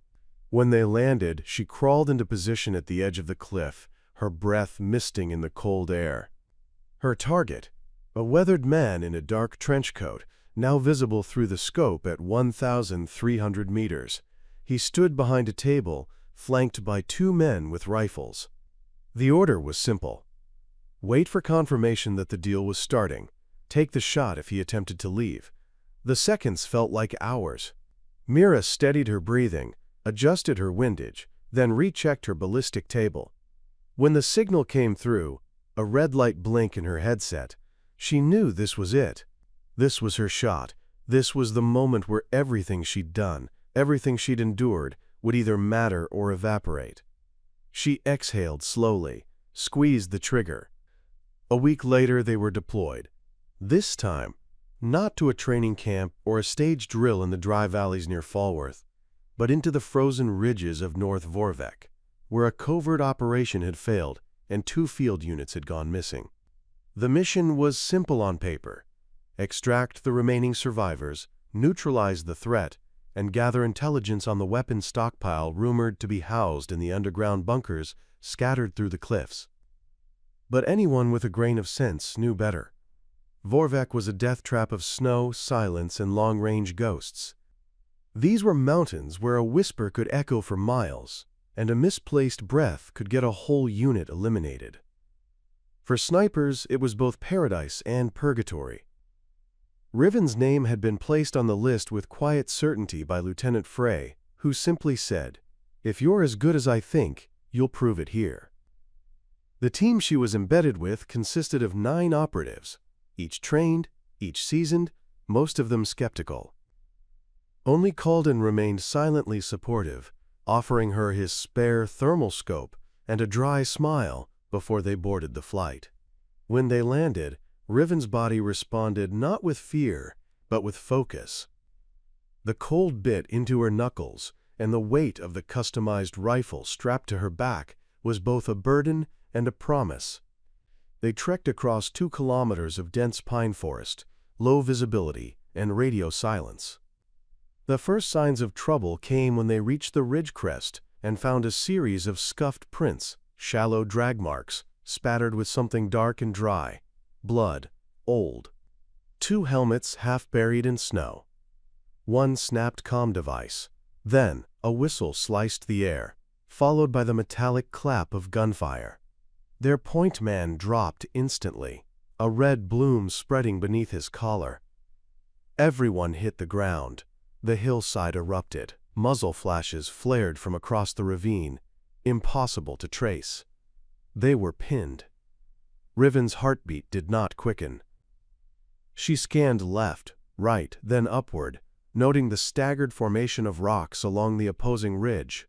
When they landed, she crawled into position at the edge of the cliff, her breath misting in the cold air. Her target, a weathered man in a dark trench coat, now visible through the scope at 1,300 meters. He stood behind a table, flanked by 2 men with rifles. The order was simple. Wait for confirmation that the deal was starting. Take the shot if he attempted to leave. The seconds felt like hours. Mira steadied her breathing, adjusted her windage, then rechecked her ballistic table. When the signal came through, a red light blink in her headset, she knew this was it. This was her shot. This was the moment where everything she'd done, everything she'd endured, would either matter or evaporate. She exhaled slowly, squeezed the trigger. A week later, they were deployed. This time, not to a training camp or a stage drill in the dry valleys near Falworth, but into the frozen ridges of North Vorvek, where a covert operation had failed and 2 field units had gone missing. The mission was simple on paper: extract the remaining survivors, neutralize the threat, and gather intelligence on the weapons stockpile rumored to be housed in the underground bunkers scattered through the cliffs. But anyone with a grain of sense knew better. Vorvek was a death trap of snow, silence, and long-range ghosts. These were mountains where a whisper could echo for miles, and a misplaced breath could get a whole unit eliminated. For snipers, it was both paradise and purgatory. Riven's name had been placed on the list with quiet certainty by Lieutenant Frey, who simply said, "If you're as good as I think, you'll prove it here." The team she was embedded with consisted of 9 operatives, each trained, each seasoned, most of them skeptical. Only Caulder remained silently supportive, offering her his spare thermal scope and a dry smile before they boarded the flight. When they landed, Riven's body responded not with fear, but with focus. The cold bit into her knuckles, and the weight of the customized rifle strapped to her back was both a burden and a promise. They trekked across 2 kilometers of dense pine forest, low visibility, and radio silence. The first signs of trouble came when they reached the ridge crest and found a series of scuffed prints, shallow drag marks, spattered with something dark and dry, blood, old. 2 helmets half buried in snow. 1 snapped comm device. Then a whistle sliced the air, followed by the metallic clap of gunfire. Their point man dropped instantly, a red bloom spreading beneath his collar. Everyone hit the ground. The hillside erupted. Muzzle flashes flared from across the ravine, impossible to trace. They were pinned. Riven's heartbeat did not quicken. She scanned left, right, then upward, noting the staggered formation of rocks along the opposing ridge.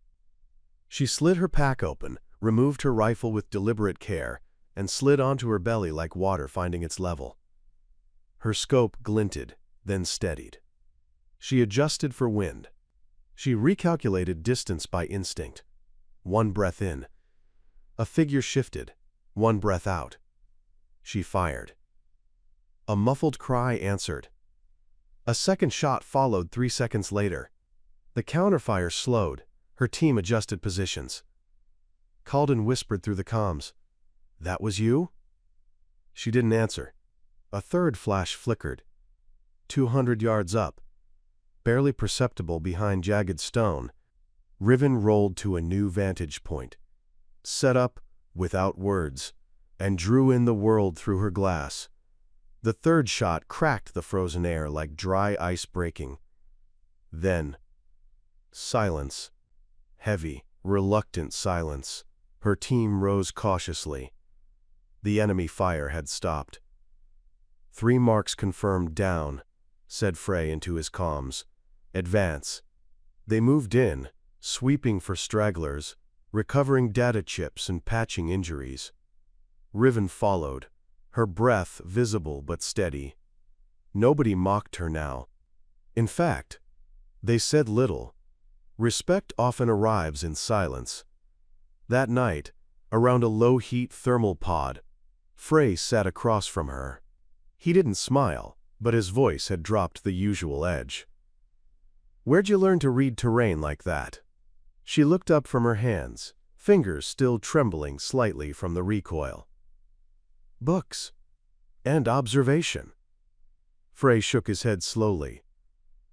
She slid her pack open, removed her rifle with deliberate care, and slid onto her belly like water finding its level. Her scope glinted, then steadied. She adjusted for wind. She recalculated distance by instinct. 1 breath in. A figure shifted. 1 breath out. She fired. A muffled cry answered. A second shot followed 3 seconds later. The counterfire slowed. Her team adjusted positions. Caulder whispered through the comms, "That was you?" She didn't answer. A third flash flickered. 200 yards up, barely perceptible behind jagged stone, Riven rolled to a new vantage point, set up without words, and drew in the world through her glass. The third shot cracked the frozen air like dry ice breaking. Then, silence. Heavy, reluctant silence. Her team rose cautiously. The enemy fire had stopped. 3 marks confirmed down, said Frey into his comms. Advance. They moved in, sweeping for stragglers, recovering data chips and patching injuries. Riven followed, her breath visible but steady. Nobody mocked her now. In fact, they said little. Respect often arrives in silence. That night, around a low-heat thermal pod, Frey sat across from her. He didn't smile, but his voice had dropped the usual edge. "Where'd you learn to read terrain like that?" She looked up from her hands, fingers still trembling slightly from the recoil. "Books. And observation." Frey shook his head slowly.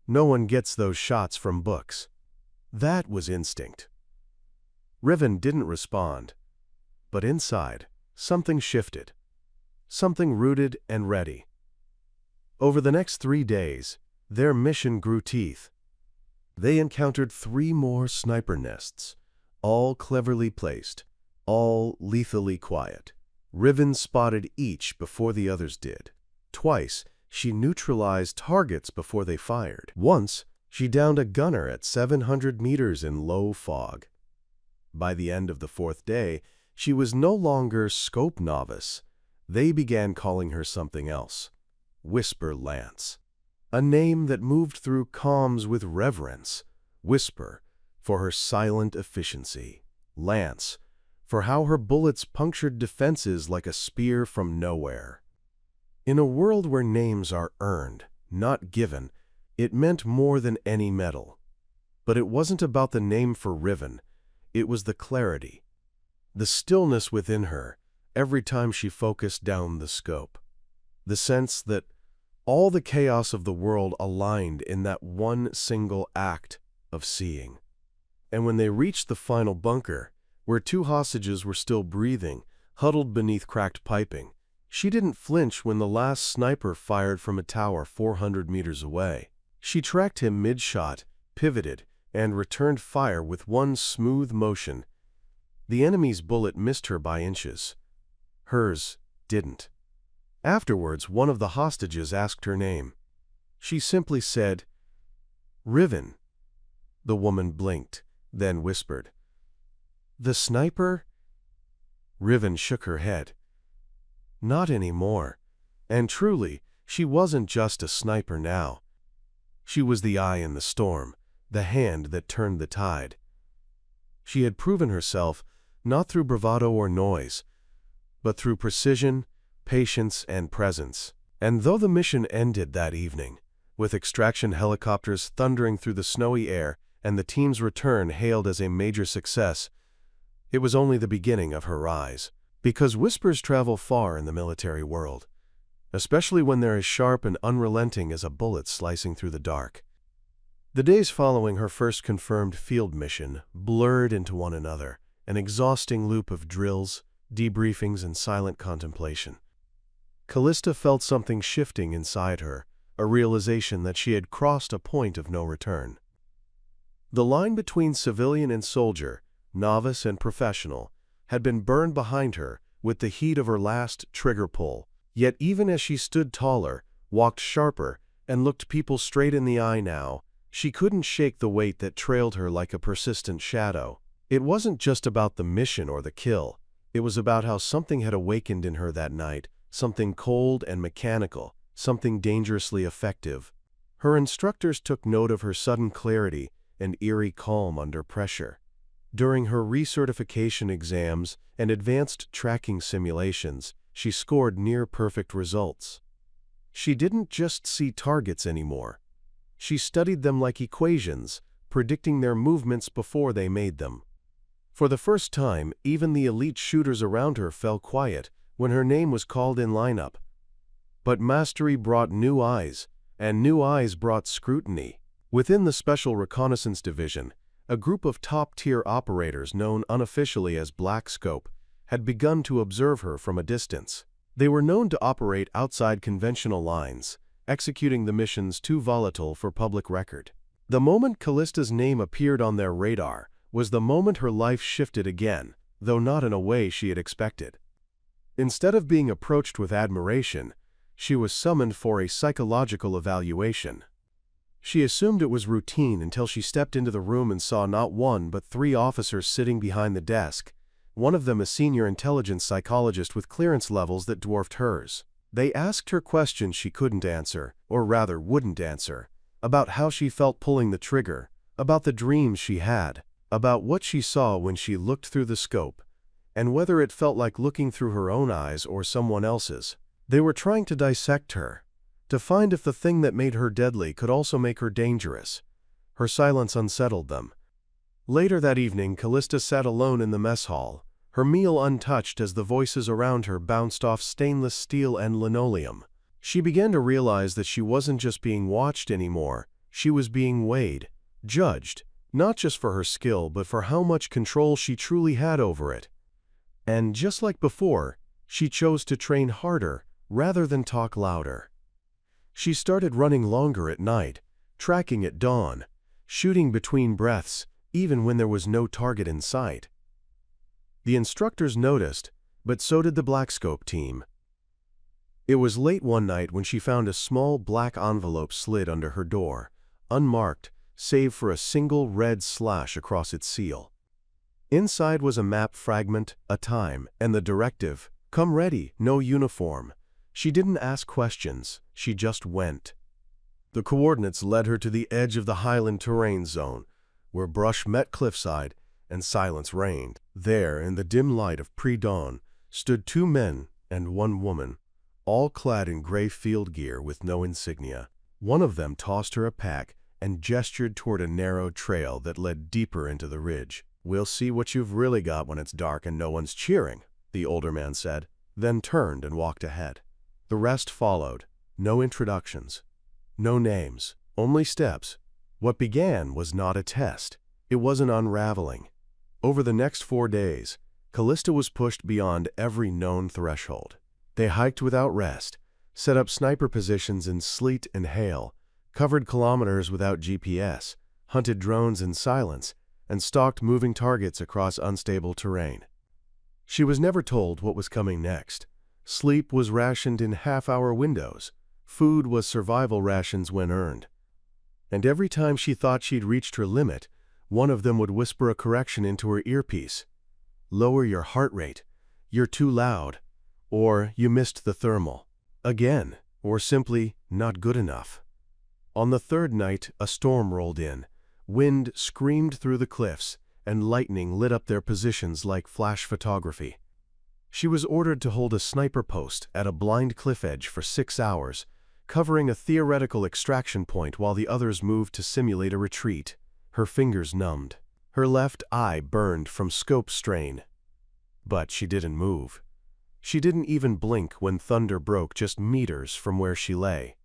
"No one gets those shots from books." That was instinct. Riven didn't respond, but inside, something shifted. Something rooted and ready. Over the next 3 days, their mission grew teeth. They encountered 3 more sniper nests, all cleverly placed, all lethally quiet. Riven spotted each before the others did. Twice, she neutralized targets before they fired. Once, she downed a gunner at 700 meters in low fog. By the end of the 4th day, she was no longer Scope Novice. They began calling her something else. Whisper Lance. A name that moved through comms with reverence. Whisper, for her silent efficiency. Lance, for how her bullets punctured defenses like a spear from nowhere. In a world where names are earned, not given, it meant more than any medal. But it wasn't about the name for Riven. It was the clarity, the stillness within her every time she focused down the scope. The sense that all the chaos of the world aligned in that one single act of seeing. And when they reached the final bunker, where 2 hostages were still breathing, huddled beneath cracked piping, she didn't flinch when the last sniper fired from a tower 400 meters away. She tracked him mid-shot, pivoted, and returned fire with one smooth motion. The enemy's bullet missed her by inches. Hers didn't. Afterwards, one of the hostages asked her name. She simply said, "Riven." The woman blinked, then whispered, "The sniper?" Riven shook her head. Not anymore. And truly, she wasn't just a sniper now. She was the eye in the storm, the hand that turned the tide. She had proven herself not through bravado or noise, but through precision, patience, and presence. And though the mission ended that evening, with extraction helicopters thundering through the snowy air and the team's return hailed as a major success, it was only the beginning of her rise. Because whispers travel far in the military world, especially when they're as sharp and unrelenting as a bullet slicing through the dark. The days following her first confirmed field mission blurred into one another, an exhausting loop of drills, debriefings, and silent contemplation. Callista felt something shifting inside her, a realization that she had crossed a point of no return. The line between civilian and soldier, novice and professional, had been burned behind her with the heat of her last trigger pull. Yet even as she stood taller, walked sharper, and looked people straight in the eye now, she couldn't shake the weight that trailed her like a persistent shadow. It wasn't just about the mission or the kill. It was about how something had awakened in her that night, something cold and mechanical, something dangerously effective. Her instructors took note of her sudden clarity and eerie calm under pressure. During her recertification exams and advanced tracking simulations, she scored near-perfect results. She didn't just see targets anymore. She studied them like equations, predicting their movements before they made them. For the first time, even the elite shooters around her fell quiet when her name was called in lineup. But mastery brought new eyes, and new eyes brought scrutiny. Within the Special Reconnaissance Division, a group of top-tier operators known unofficially as Black Scope had begun to observe her from a distance. They were known to operate outside conventional lines, executing the missions too volatile for public record. The moment Callista's name appeared on their radar was the moment her life shifted again, though not in a way she had expected. Instead of being approached with admiration, she was summoned for a psychological evaluation. She assumed it was routine until she stepped into the room and saw not one but 3 officers sitting behind the desk, one of them a senior intelligence psychologist with clearance levels that dwarfed hers. They asked her questions she couldn't answer, or rather wouldn't answer, about how she felt pulling the trigger, about the dreams she had, about what she saw when she looked through the scope, and whether it felt like looking through her own eyes or someone else's. They were trying to dissect her, to find if the thing that made her deadly could also make her dangerous. Her silence unsettled them. Later that evening, Callista sat alone in the mess hall, her meal untouched as the voices around her bounced off stainless steel and linoleum. She began to realize that she wasn't just being watched anymore, she was being weighed, judged, not just for her skill but for how much control she truly had over it. And just like before, she chose to train harder rather than talk louder. She started running longer at night, tracking at dawn, shooting between breaths, even when there was no target in sight. The instructors noticed, but so did the Black Scope team. It was late one night when she found a small black envelope slid under her door, unmarked, save for a single red slash across its seal. Inside was a map fragment, a time, and the directive, "Come ready, no uniform." She didn't ask questions, she just went. The coordinates led her to the edge of the highland terrain zone, where brush met cliffside and silence reigned. There, in the dim light of pre-dawn, stood 2 men and 1 woman, all clad in gray field gear with no insignia. One of them tossed her a pack and gestured toward a narrow trail that led deeper into the ridge. "We'll see what you've really got when it's dark and no one's cheering," the older man said, then turned and walked ahead. The rest followed. No introductions, no names, only steps. What began was not a test. It was an unraveling. Over the next 4 days, Callista was pushed beyond every known threshold. They hiked without rest, set up sniper positions in sleet and hail, covered kilometers without GPS, hunted drones in silence, and stalked moving targets across unstable terrain. She was never told what was coming next. Sleep was rationed in half-hour windows. Food was survival rations when earned. And every time she thought she'd reached her limit, one of them would whisper a correction into her earpiece. "Lower your heart rate. You're too loud." Or, "You missed the thermal." Again, or simply, "Not good enough." On the 3rd night, a storm rolled in. Wind screamed through the cliffs, and lightning lit up their positions like flash photography. She was ordered to hold a sniper post at a blind cliff edge for 6 hours, covering a theoretical extraction point while the others moved to simulate a retreat. Her fingers numbed. Her left eye burned from scope strain. But she didn't move. She didn't even blink when thunder broke just meters from where she lay.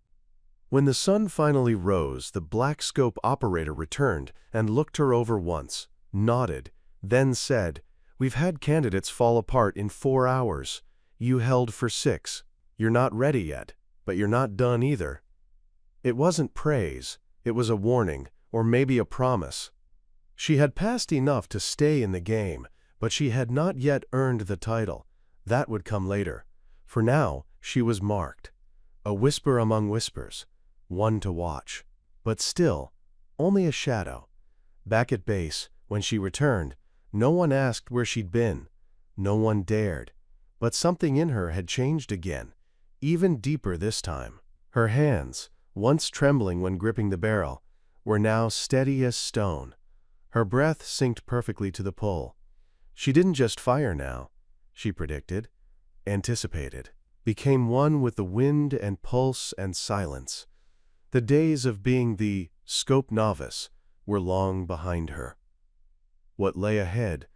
When the sun finally rose, the Black Scope operator returned and looked her over once, nodded, then said, "We've had candidates fall apart in 4 hours. You held for 6. You're not ready yet, but you're not done either." It wasn't praise, it was a warning, or maybe a promise. She had passed enough to stay in the game, but she had not yet earned the title. That would come later. For now, she was marked. A whisper among whispers. One to watch. But still, only a shadow. Back at base, when she returned, no one asked where she'd been. No one dared. But something in her had changed again, even deeper this time. Her hands, once trembling when gripping the barrel, were now steady as stone. Her breath synced perfectly to the pull. She didn't just fire now. She predicted, anticipated, became one with the wind and pulse and silence. The days of being the scope novice were long behind her. What lay ahead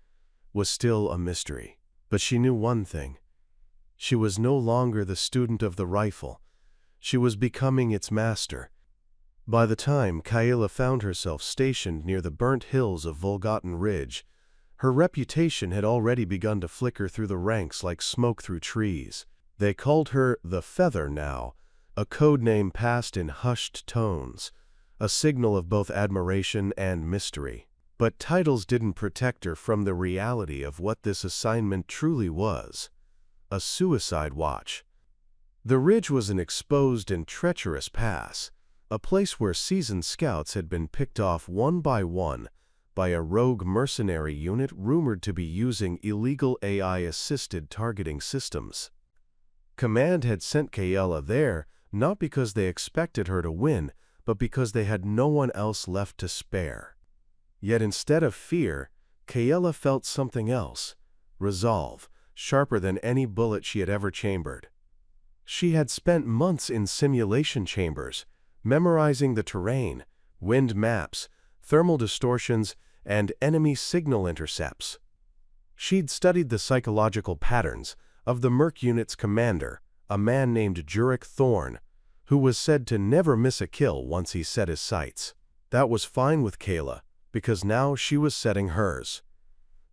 was still a mystery. But she knew one thing. She was no longer the student of the rifle. She was becoming its master. By the time Kayla found herself stationed near the burnt hills of Volgotten Ridge, her reputation had already begun to flicker through the ranks like smoke through trees. They called her the Feather now, a code name passed in hushed tones, a signal of both admiration and mystery. But titles didn't protect her from the reality of what this assignment truly was: a suicide watch. The ridge was an exposed and treacherous pass, a place where seasoned scouts had been picked off one by one by a rogue mercenary unit rumored to be using illegal AI-assisted targeting systems. Command had sent Kayla there not because they expected her to win, but because they had no one else left to spare. Yet instead of fear, Kayla felt something else: resolve, sharper than any bullet she had ever chambered. She had spent months in simulation chambers, memorizing the terrain, wind maps, thermal distortions, and enemy signal intercepts. She'd studied the psychological patterns of the Merc unit's commander, a man named Jurek Thorne, who was said to never miss a kill once he set his sights. That was fine with Kayla, because now she was setting hers.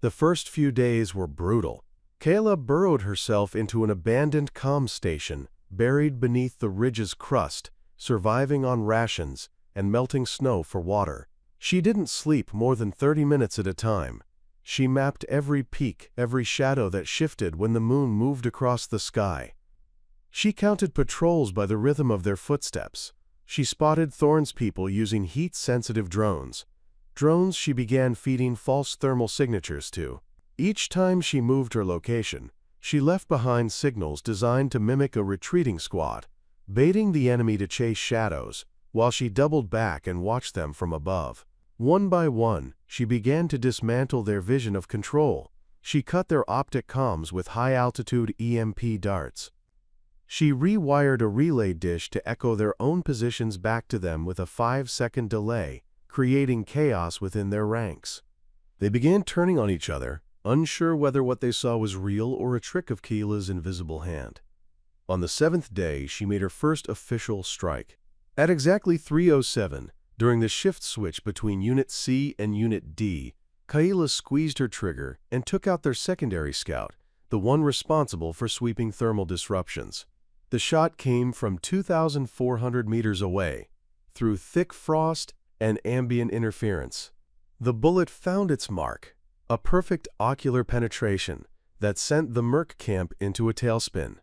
The first few days were brutal. Kayla burrowed herself into an abandoned comm station, buried beneath the ridge's crust, surviving on rations and melting snow for water. She didn't sleep more than 30 minutes at a time. She mapped every peak, every shadow that shifted when the moon moved across the sky. She counted patrols by the rhythm of their footsteps. She spotted Thorne's people using heat-sensitive drones. Drones she began feeding false thermal signatures to. Each time she moved her location, she left behind signals designed to mimic a retreating squad, baiting the enemy to chase shadows, while she doubled back and watched them from above. One by one, she began to dismantle their vision of control. She cut their optic comms with high-altitude EMP darts. She rewired a relay dish to echo their own positions back to them with a 5-second delay, creating chaos within their ranks. They began turning on each other, unsure whether what they saw was real or a trick of Kayla's invisible hand. On the 7th day, she made her first official strike. At exactly 3:07, during the shift switch between Unit C and Unit D, Kayla squeezed her trigger and took out their secondary scout, the one responsible for sweeping thermal disruptions. The shot came from 2,400 meters away, through thick frost and ambient interference. The bullet found its mark, a perfect ocular penetration that sent the Merc camp into a tailspin.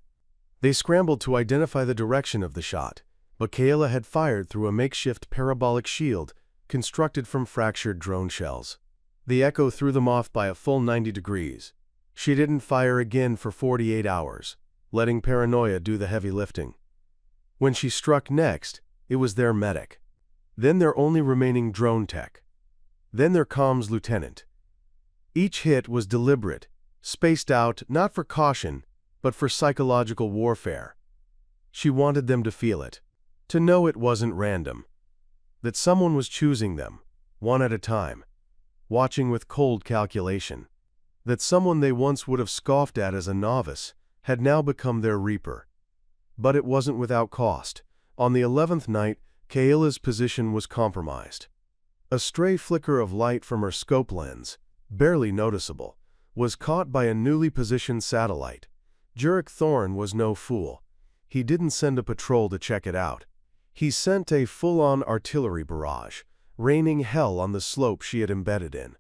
They scrambled to identify the direction of the shot, but Kayla had fired through a makeshift parabolic shield constructed from fractured drone shells. The echo threw them off by a full 90 degrees. She didn't fire again for 48 hours, letting paranoia do the heavy lifting. When she struck next, it was their medic, then their only remaining drone tech, then their comms lieutenant. Each hit was deliberate, spaced out not for caution, but for psychological warfare. She wanted them to feel it, to know it wasn't random, that someone was choosing them, one at a time, watching with cold calculation, that someone they once would have scoffed at as a novice had now become their reaper. But it wasn't without cost. On the 11th night, Kayla's position was compromised. A stray flicker of light from her scope lens, barely noticeable, was caught by a newly positioned satellite. Jurek Thorne was no fool. He didn't send a patrol to check it out. He sent a full-on artillery barrage, raining hell on the slope she had embedded in.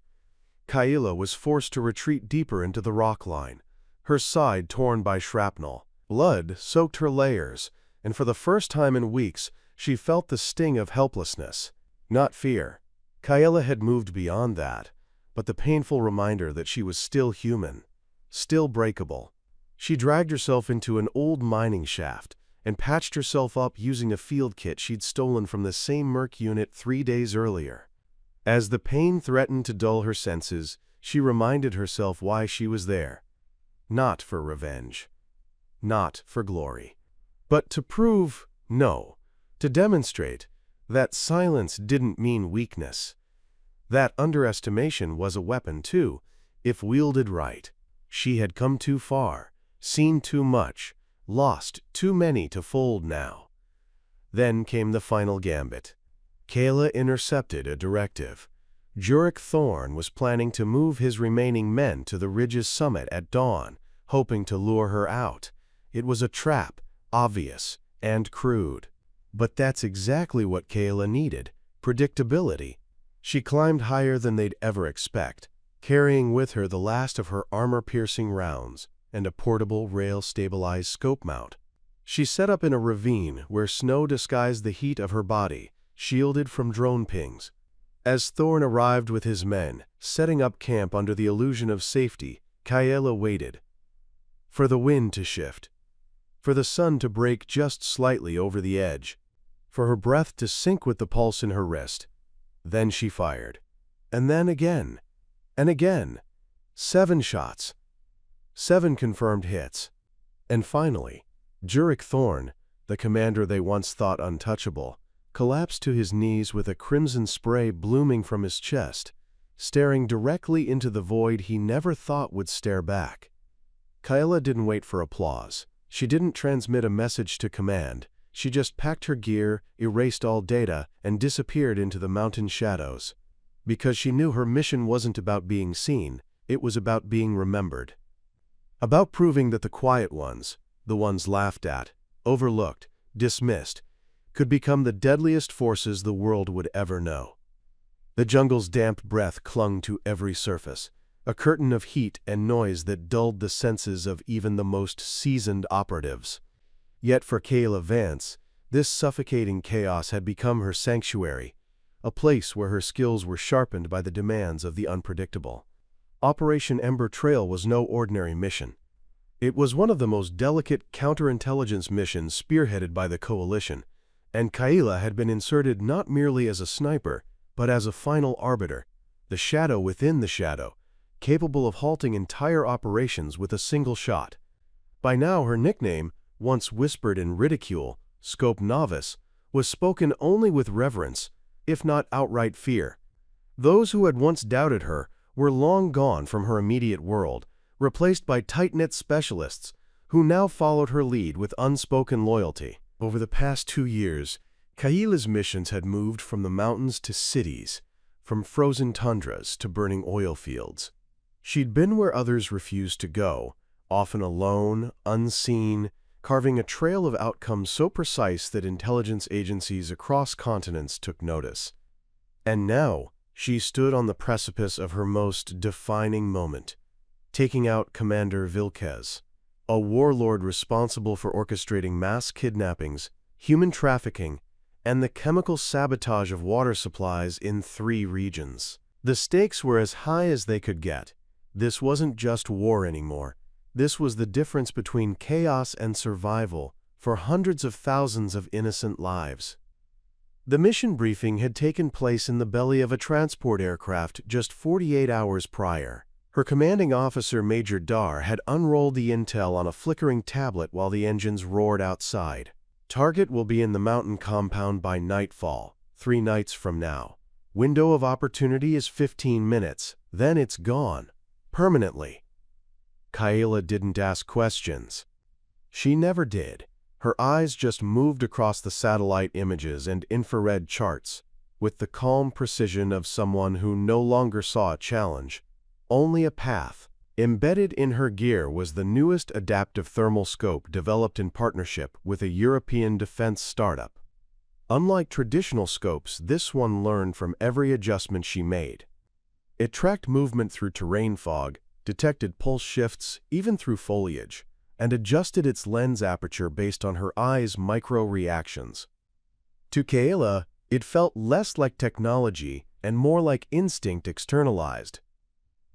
Kayla was forced to retreat deeper into the rock line, her side torn by shrapnel. Blood soaked her layers, and for the first time in weeks, she felt the sting of helplessness, not fear. Kayla had moved beyond that, but the painful reminder that she was still human, still breakable. She dragged herself into an old mining shaft and patched herself up using a field kit she'd stolen from the same Merc unit 3 days earlier. As the pain threatened to dull her senses, she reminded herself why she was there. Not for revenge. Not for glory. But to prove, no, to demonstrate, that silence didn't mean weakness. That underestimation was a weapon too, if wielded right. She had come too far, seen too much, lost too many to fold now. Then came the final gambit. Kayla intercepted a directive. Jurek Thorne was planning to move his remaining men to the ridge's summit at dawn, hoping to lure her out. It was a trap, obvious and crude. But that's exactly what Kayla needed, predictability. She climbed higher than they'd ever expect, carrying with her the last of her armor-piercing rounds and a portable rail-stabilized scope mount. She set up in a ravine where snow disguised the heat of her body, shielded from drone pings. As Thorne arrived with his men, setting up camp under the illusion of safety, Kayla waited. For the wind to shift. For the sun to break just slightly over the edge. For her breath to sync with the pulse in her wrist. Then she fired. And then again. And again. 7 shots. 7 confirmed hits. And finally, Jurek Thorne, the commander they once thought untouchable, collapsed to his knees with a crimson spray blooming from his chest, staring directly into the void he never thought would stare back. Kayla didn't wait for applause. She didn't transmit a message to command. She just packed her gear, erased all data, and disappeared into the mountain shadows. Because she knew her mission wasn't about being seen, it was about being remembered. About proving that the quiet ones, the ones laughed at, overlooked, dismissed, could become the deadliest forces the world would ever know. The jungle's damp breath clung to every surface, a curtain of heat and noise that dulled the senses of even the most seasoned operatives. Yet for Kayla Vance, this suffocating chaos had become her sanctuary, a place where her skills were sharpened by the demands of the unpredictable. Operation Ember Trail was no ordinary mission. It was one of the most delicate counterintelligence missions spearheaded by the Coalition, and Kayla had been inserted not merely as a sniper, but as a final arbiter, the shadow within the shadow, capable of halting entire operations with a single shot. By now her nickname, once whispered in ridicule, Scope Novice, was spoken only with reverence, if not outright fear. Those who had once doubted her were long gone from her immediate world, replaced by tight-knit specialists who now followed her lead with unspoken loyalty. Over the past 2 years, Kayla's missions had moved from the mountains to cities, from frozen tundras to burning oil fields. She'd been where others refused to go, often alone, unseen, carving a trail of outcomes so precise that intelligence agencies across continents took notice. And now, she stood on the precipice of her most defining moment, taking out Commander Vilquez, a warlord responsible for orchestrating mass kidnappings, human trafficking, and the chemical sabotage of water supplies in 3 regions. The stakes were as high as they could get. This wasn't just war anymore. This was the difference between chaos and survival for hundreds of thousands of innocent lives. The mission briefing had taken place in the belly of a transport aircraft just 48 hours prior. Her commanding officer, Major Dar, had unrolled the intel on a flickering tablet while the engines roared outside. Target will be in the mountain compound by nightfall, 3 nights from now. Window of opportunity is 15 minutes, then it's gone. Permanently. Kayla didn't ask questions. She never did. Her eyes just moved across the satellite images and infrared charts, with the calm precision of someone who no longer saw a challenge, only a path. Embedded in her gear was the newest adaptive thermal scope developed in partnership with a European defense startup. Unlike traditional scopes, this one learned from every adjustment she made. It tracked movement through terrain fog, detected pulse shifts even through foliage, and adjusted its lens aperture based on her eyes' micro-reactions. To Kayla, it felt less like technology and more like instinct externalized.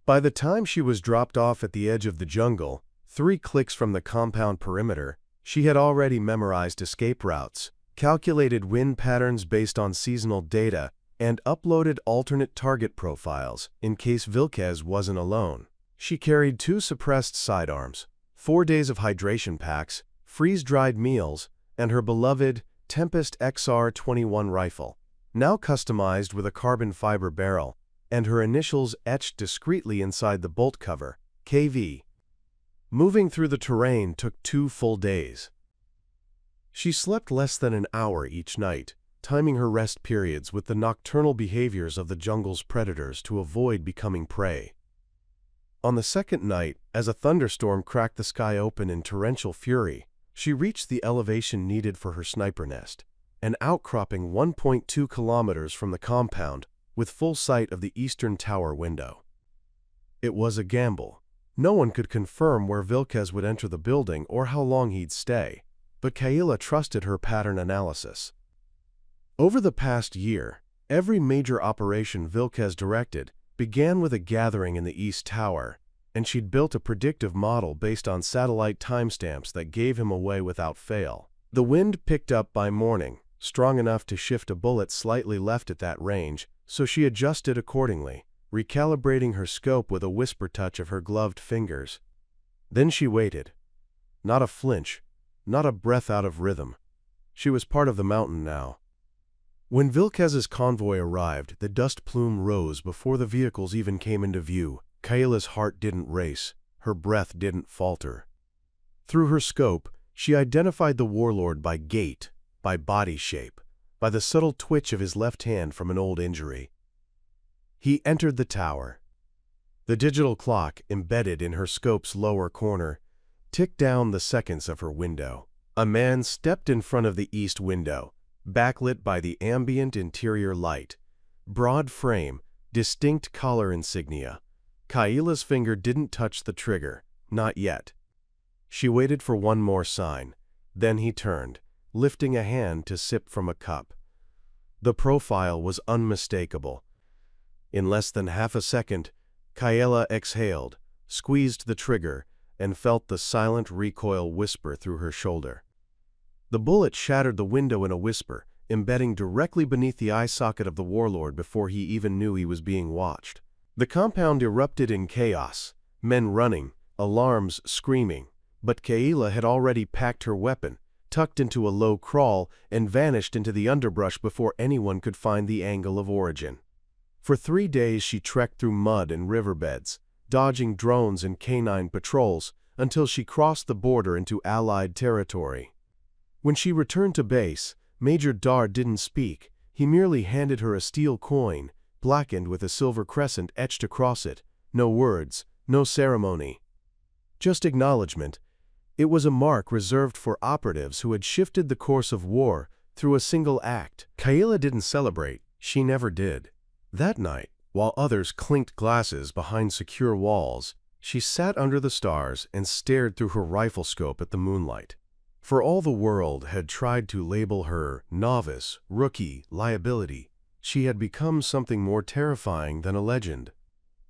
By the time she was dropped off at the edge of the jungle, 3 clicks from the compound perimeter, She had already memorized escape routes, calculated wind patterns based on seasonal data, and uploaded alternate target profiles in case Vilquez wasn't alone. She carried 2 suppressed sidearms, 4 days of hydration packs, freeze-dried meals, and her beloved Tempest XR-21 rifle, now customized with a carbon fiber barrel, and her initials etched discreetly inside the bolt cover, KV. Moving through the terrain took 2 full days. She slept less than an hour each night, timing her rest periods with the nocturnal behaviors of the jungle's predators to avoid becoming prey. On the second night, as a thunderstorm cracked the sky open in torrential fury, she reached the elevation needed for her sniper nest, an outcropping 1.2 kilometers from the compound, with full sight of the eastern tower window. It was a gamble. No one could confirm where Vilquez would enter the building or how long he'd stay, but Kayla trusted her pattern analysis. Over the past year, every major operation Vilquez directed began with a gathering in the East Tower, and she'd built a predictive model based on satellite timestamps that gave him away without fail. The wind picked up by morning, strong enough to shift a bullet slightly left at that range, so she adjusted accordingly, recalibrating her scope with a whisper touch of her gloved fingers. Then she waited. Not a flinch, not a breath out of rhythm. She was part of the mountain now. When Vilquez's convoy arrived, the dust plume rose before the vehicles even came into view. Kayla's heart didn't race, her breath didn't falter. Through her scope, she identified the warlord by gait, by body shape, by the subtle twitch of his left hand from an old injury. He entered the tower. The digital clock, embedded in her scope's lower corner, ticked down the seconds of her window. A man stepped in front of the east window, backlit by the ambient interior light. Broad frame, distinct collar insignia. Kayla's finger didn't touch the trigger, not yet. She waited for one more sign. Then he turned, lifting a hand to sip from a cup. The profile was unmistakable. In less than half a second, Kayla exhaled, squeezed the trigger, and felt the silent recoil whisper through her shoulder. The bullet shattered the window in a whisper, embedding directly beneath the eye socket of the warlord before he even knew he was being watched. The compound erupted in chaos, men running, alarms screaming, but Kayla had already packed her weapon, tucked into a low crawl, and vanished into the underbrush before anyone could find the angle of origin. For 3 days she trekked through mud and riverbeds, dodging drones and canine patrols, until she crossed the border into Allied territory. When she returned to base, Major Dard didn't speak. He merely handed her a steel coin, blackened with a silver crescent etched across it. No words, no ceremony. Just acknowledgement. It was a mark reserved for operatives who had shifted the course of war through a single act. Kayla didn't celebrate. She never did. That night, while others clinked glasses behind secure walls, she sat under the stars and stared through her rifle scope at the moonlight. For all the world had tried to label her novice, rookie, liability, she had become something more terrifying than a legend.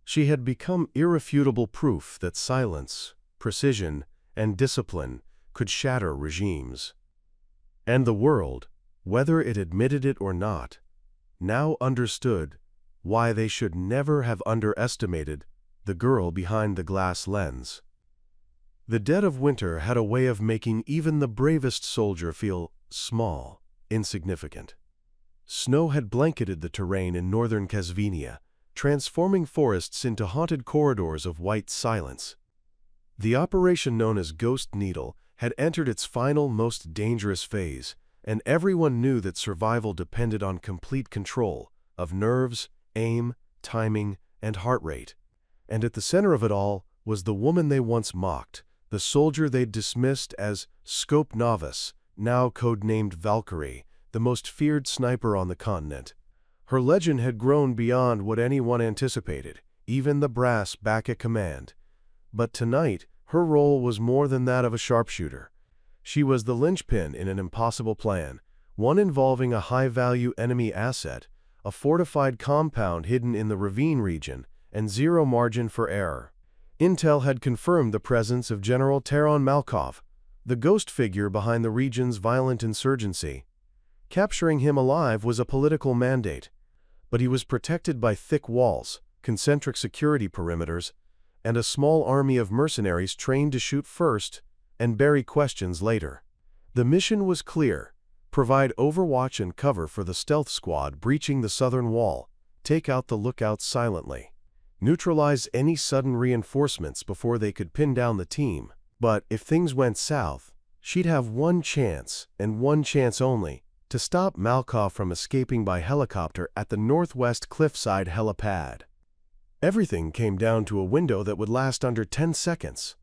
She had become irrefutable proof that silence, precision, and discipline could shatter regimes. And the world, whether it admitted it or not, now understood why they should never have underestimated the girl behind the glass lens. The dead of winter had a way of making even the bravest soldier feel small, insignificant. Snow had blanketed the terrain in northern Casvenia, transforming forests into haunted corridors of white silence. The operation known as Ghost Needle had entered its final, most dangerous phase, and everyone knew that survival depended on complete control of nerves, aim, timing, and heart rate. And at the center of it all was the woman they once mocked, the soldier they'd dismissed as Scope Novice, now codenamed Valkyrie, the most feared sniper on the continent. Her legend had grown beyond what anyone anticipated, even the brass back at command. But tonight, her role was more than that of a sharpshooter. She was the linchpin in an impossible plan, one involving a high-value enemy asset, a fortified compound hidden in the ravine region, and zero margin for error. Intel had confirmed the presence of General Taron Malkov, the ghost figure behind the region's violent insurgency. Capturing him alive was a political mandate, but he was protected by thick walls, concentric security perimeters, and a small army of mercenaries trained to shoot first and bury questions later. The mission was clear: provide overwatch and cover for the stealth squad breaching the southern wall, take out the lookouts silently, neutralize any sudden reinforcements before they could pin down the team. But if things went south, she'd have one chance, and one chance only, to stop Malkov from escaping by helicopter at the northwest cliffside helipad. Everything came down to a window that would last under 10 seconds.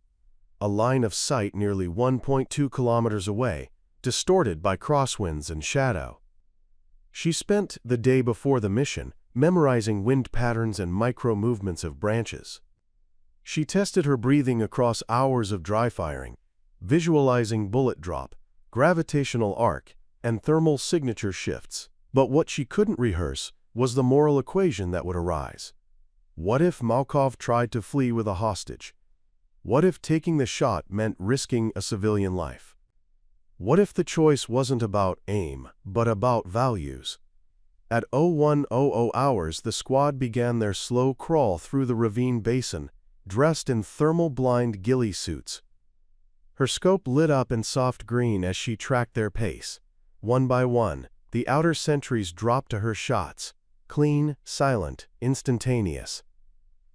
A line of sight nearly 1.2 kilometers away, distorted by crosswinds and shadow. She spent the day before the mission memorizing wind patterns and micro-movements of branches. She tested her breathing across hours of dry firing, visualizing bullet drop, gravitational arc, and thermal signature shifts. But what she couldn't rehearse was the moral equation that would arise. What if Malkov tried to flee with a hostage? What if taking the shot meant risking a civilian life? What if the choice wasn't about aim, but about values? At 0100 hours, the squad began their slow crawl through the ravine basin, dressed in thermal-blind ghillie suits. Her scope lit up in soft green as she tracked their pace. One by one, the outer sentries dropped to her shots, clean, silent, instantaneous.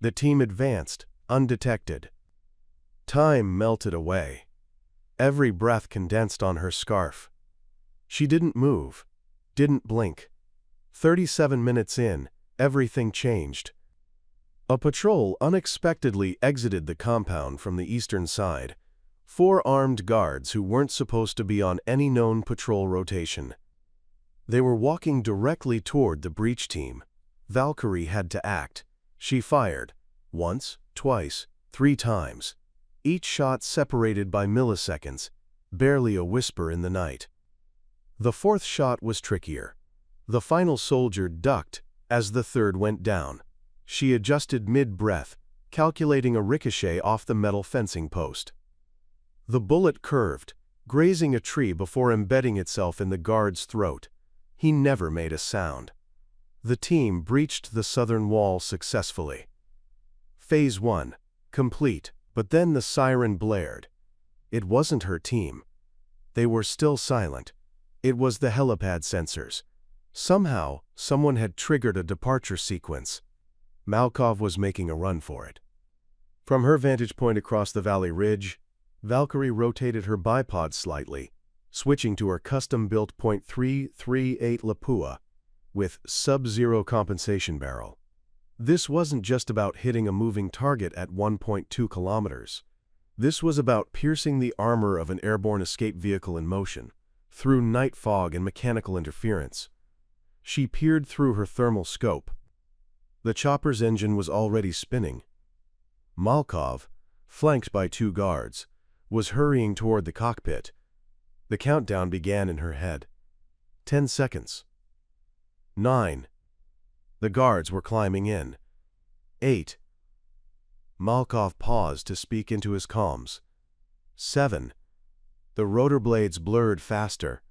The team advanced, undetected. Time melted away. Every breath condensed on her scarf. She didn't move, didn't blink. 37 minutes in, everything changed. A patrol unexpectedly exited the compound from the eastern side. 4 armed guards who weren't supposed to be on any known patrol rotation. They were walking directly toward the breach team. Valkyrie had to act. She fired. Once, twice, 3 times. Each shot separated by milliseconds, barely a whisper in the night. The 4th shot was trickier. The final soldier ducked as the 3rd went down. She adjusted mid-breath, calculating a ricochet off the metal fencing post. The bullet curved, grazing a tree before embedding itself in the guard's throat. He never made a sound. The team breached the southern wall successfully. Phase 1, complete, but then the siren blared. It wasn't her team. They were still silent. It was the helipad sensors. Somehow, someone had triggered a departure sequence. Malkov was making a run for it. From her vantage point across the valley ridge, Valkyrie rotated her bipod slightly, switching to her custom-built .338 Lapua with sub-zero compensation barrel. This wasn't just about hitting a moving target at 1.2 kilometers. This was about piercing the armor of an airborne escape vehicle in motion, through night fog and mechanical interference. She peered through her thermal scope. The chopper's engine was already spinning. Malkov, flanked by 2 guards, was hurrying toward the cockpit. The countdown began in her head. 10 seconds. 9. The guards were climbing in. 8. Malkov paused to speak into his comms. 7. The rotor blades blurred faster.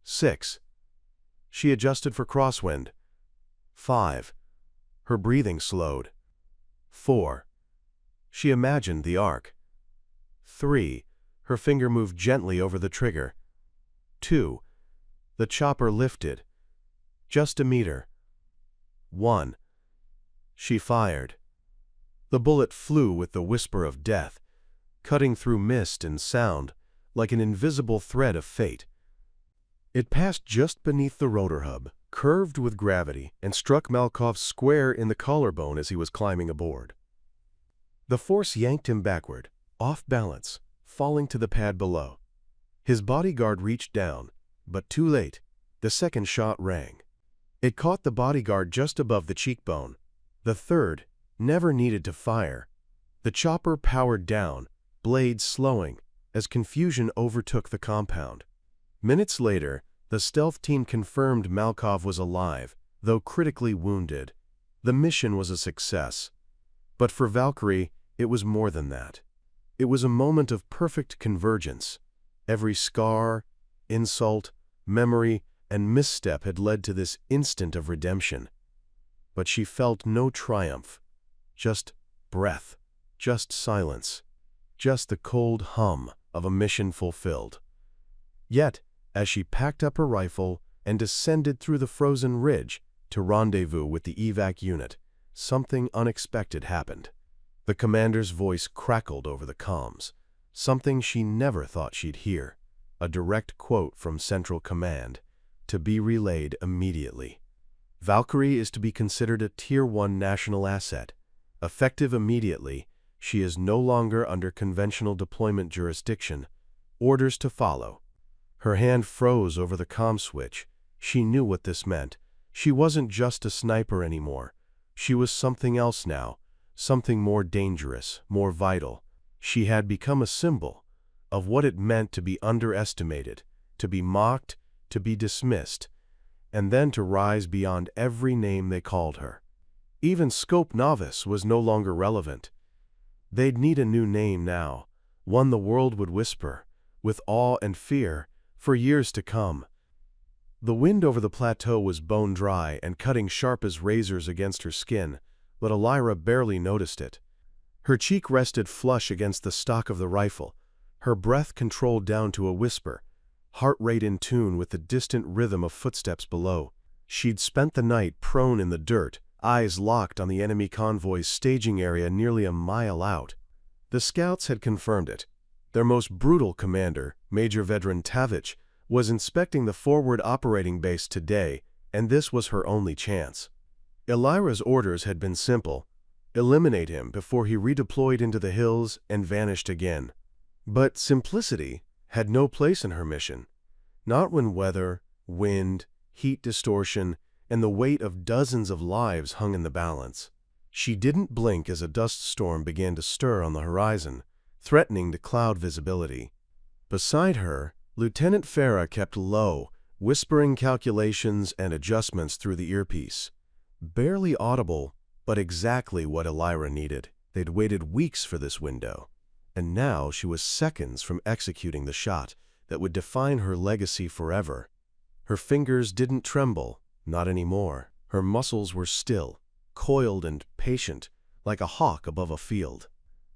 6. She adjusted for crosswind. 5. Her breathing slowed. 4. She imagined the arc. 3. Her finger moved gently over the trigger. 2. The chopper lifted. Just a meter. 1. She fired. The bullet flew with the whisper of death, cutting through mist and sound like an invisible thread of fate. It passed just beneath the rotor hub, curved with gravity, and struck Malkov square in the collarbone as he was climbing aboard. The force yanked him backward, off balance, falling to the pad below. His bodyguard reached down, but too late. The 2nd shot rang. It caught the bodyguard just above the cheekbone. The 3rd never needed to fire. The chopper powered down, blades slowing, as confusion overtook the compound. Minutes later, the stealth team confirmed Malkov was alive, though critically wounded. The mission was a success. But for Valkyrie, it was more than that. It was a moment of perfect convergence. Every scar, insult, memory, and misstep had led to this instant of redemption. But she felt no triumph, just breath, just silence, just the cold hum of a mission fulfilled. Yet, as she packed up her rifle and descended through the frozen ridge to rendezvous with the evac unit, something unexpected happened. The commander's voice crackled over the comms, something she never thought she'd hear, a direct quote from Central Command, to be relayed immediately. Valkyrie is to be considered a Tier 1 national asset. Effective immediately, she is no longer under conventional deployment jurisdiction. Orders to follow. Her hand froze over the comm switch. She knew what this meant. She wasn't just a sniper anymore. She was something else now, something more dangerous, more vital. She had become a symbol of what it meant to be underestimated, to be mocked, to be dismissed, and then to rise beyond every name they called her. Even Scope Novice was no longer relevant. They'd need a new name now, one the world would whisper, with awe and fear, for years to come. The wind over the plateau was bone dry and cutting sharp as razors against her skin, but Elira barely noticed it. Her cheek rested flush against the stock of the rifle, her breath controlled down to a whisper, heart rate in tune with the distant rhythm of footsteps below. She'd spent the night prone in the dirt, eyes locked on the enemy convoy's staging area nearly a mile out. The scouts had confirmed it. Their most brutal commander, Major Veteran Tavich, was inspecting the forward operating base today, and this was her only chance. Elira's orders had been simple: eliminate him before he redeployed into the hills and vanished again. But simplicity had no place in her mission, not when weather, wind, heat distortion, and the weight of dozens of lives hung in the balance. She didn't blink as a dust storm began to stir on the horizon, threatening to cloud visibility. Beside her, Lieutenant Farah kept low, whispering calculations and adjustments through the earpiece. Barely audible, but exactly what Elira needed. They'd waited weeks for this window, and now she was seconds from executing the shot that would define her legacy forever. Her fingers didn't tremble, not anymore. Her muscles were still, coiled and patient, like a hawk above a field.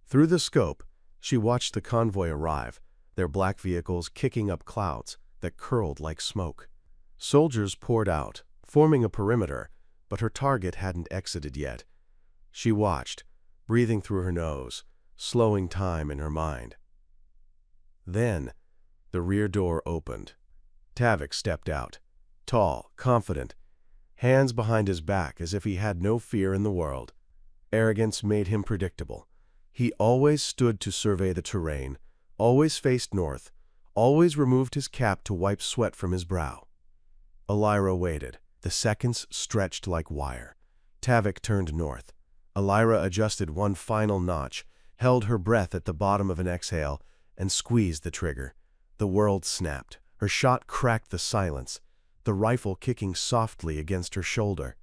Through the scope, she watched the convoy arrive, their black vehicles kicking up clouds that curled like smoke. Soldiers poured out, forming a perimeter, but her target hadn't exited yet. She watched, breathing through her nose, slowing time in her mind. Then, the rear door opened. Tavich stepped out, tall, confident, hands behind his back as if he had no fear in the world. Arrogance made him predictable. He always stood to survey the terrain, always faced north, always removed his cap to wipe sweat from his brow. Elira waited. The seconds stretched like wire. Tavich turned north. Elira adjusted one final notch, held her breath at the bottom of an exhale, and squeezed the trigger. The world snapped. Her shot cracked the silence, the rifle kicking softly against her shoulder.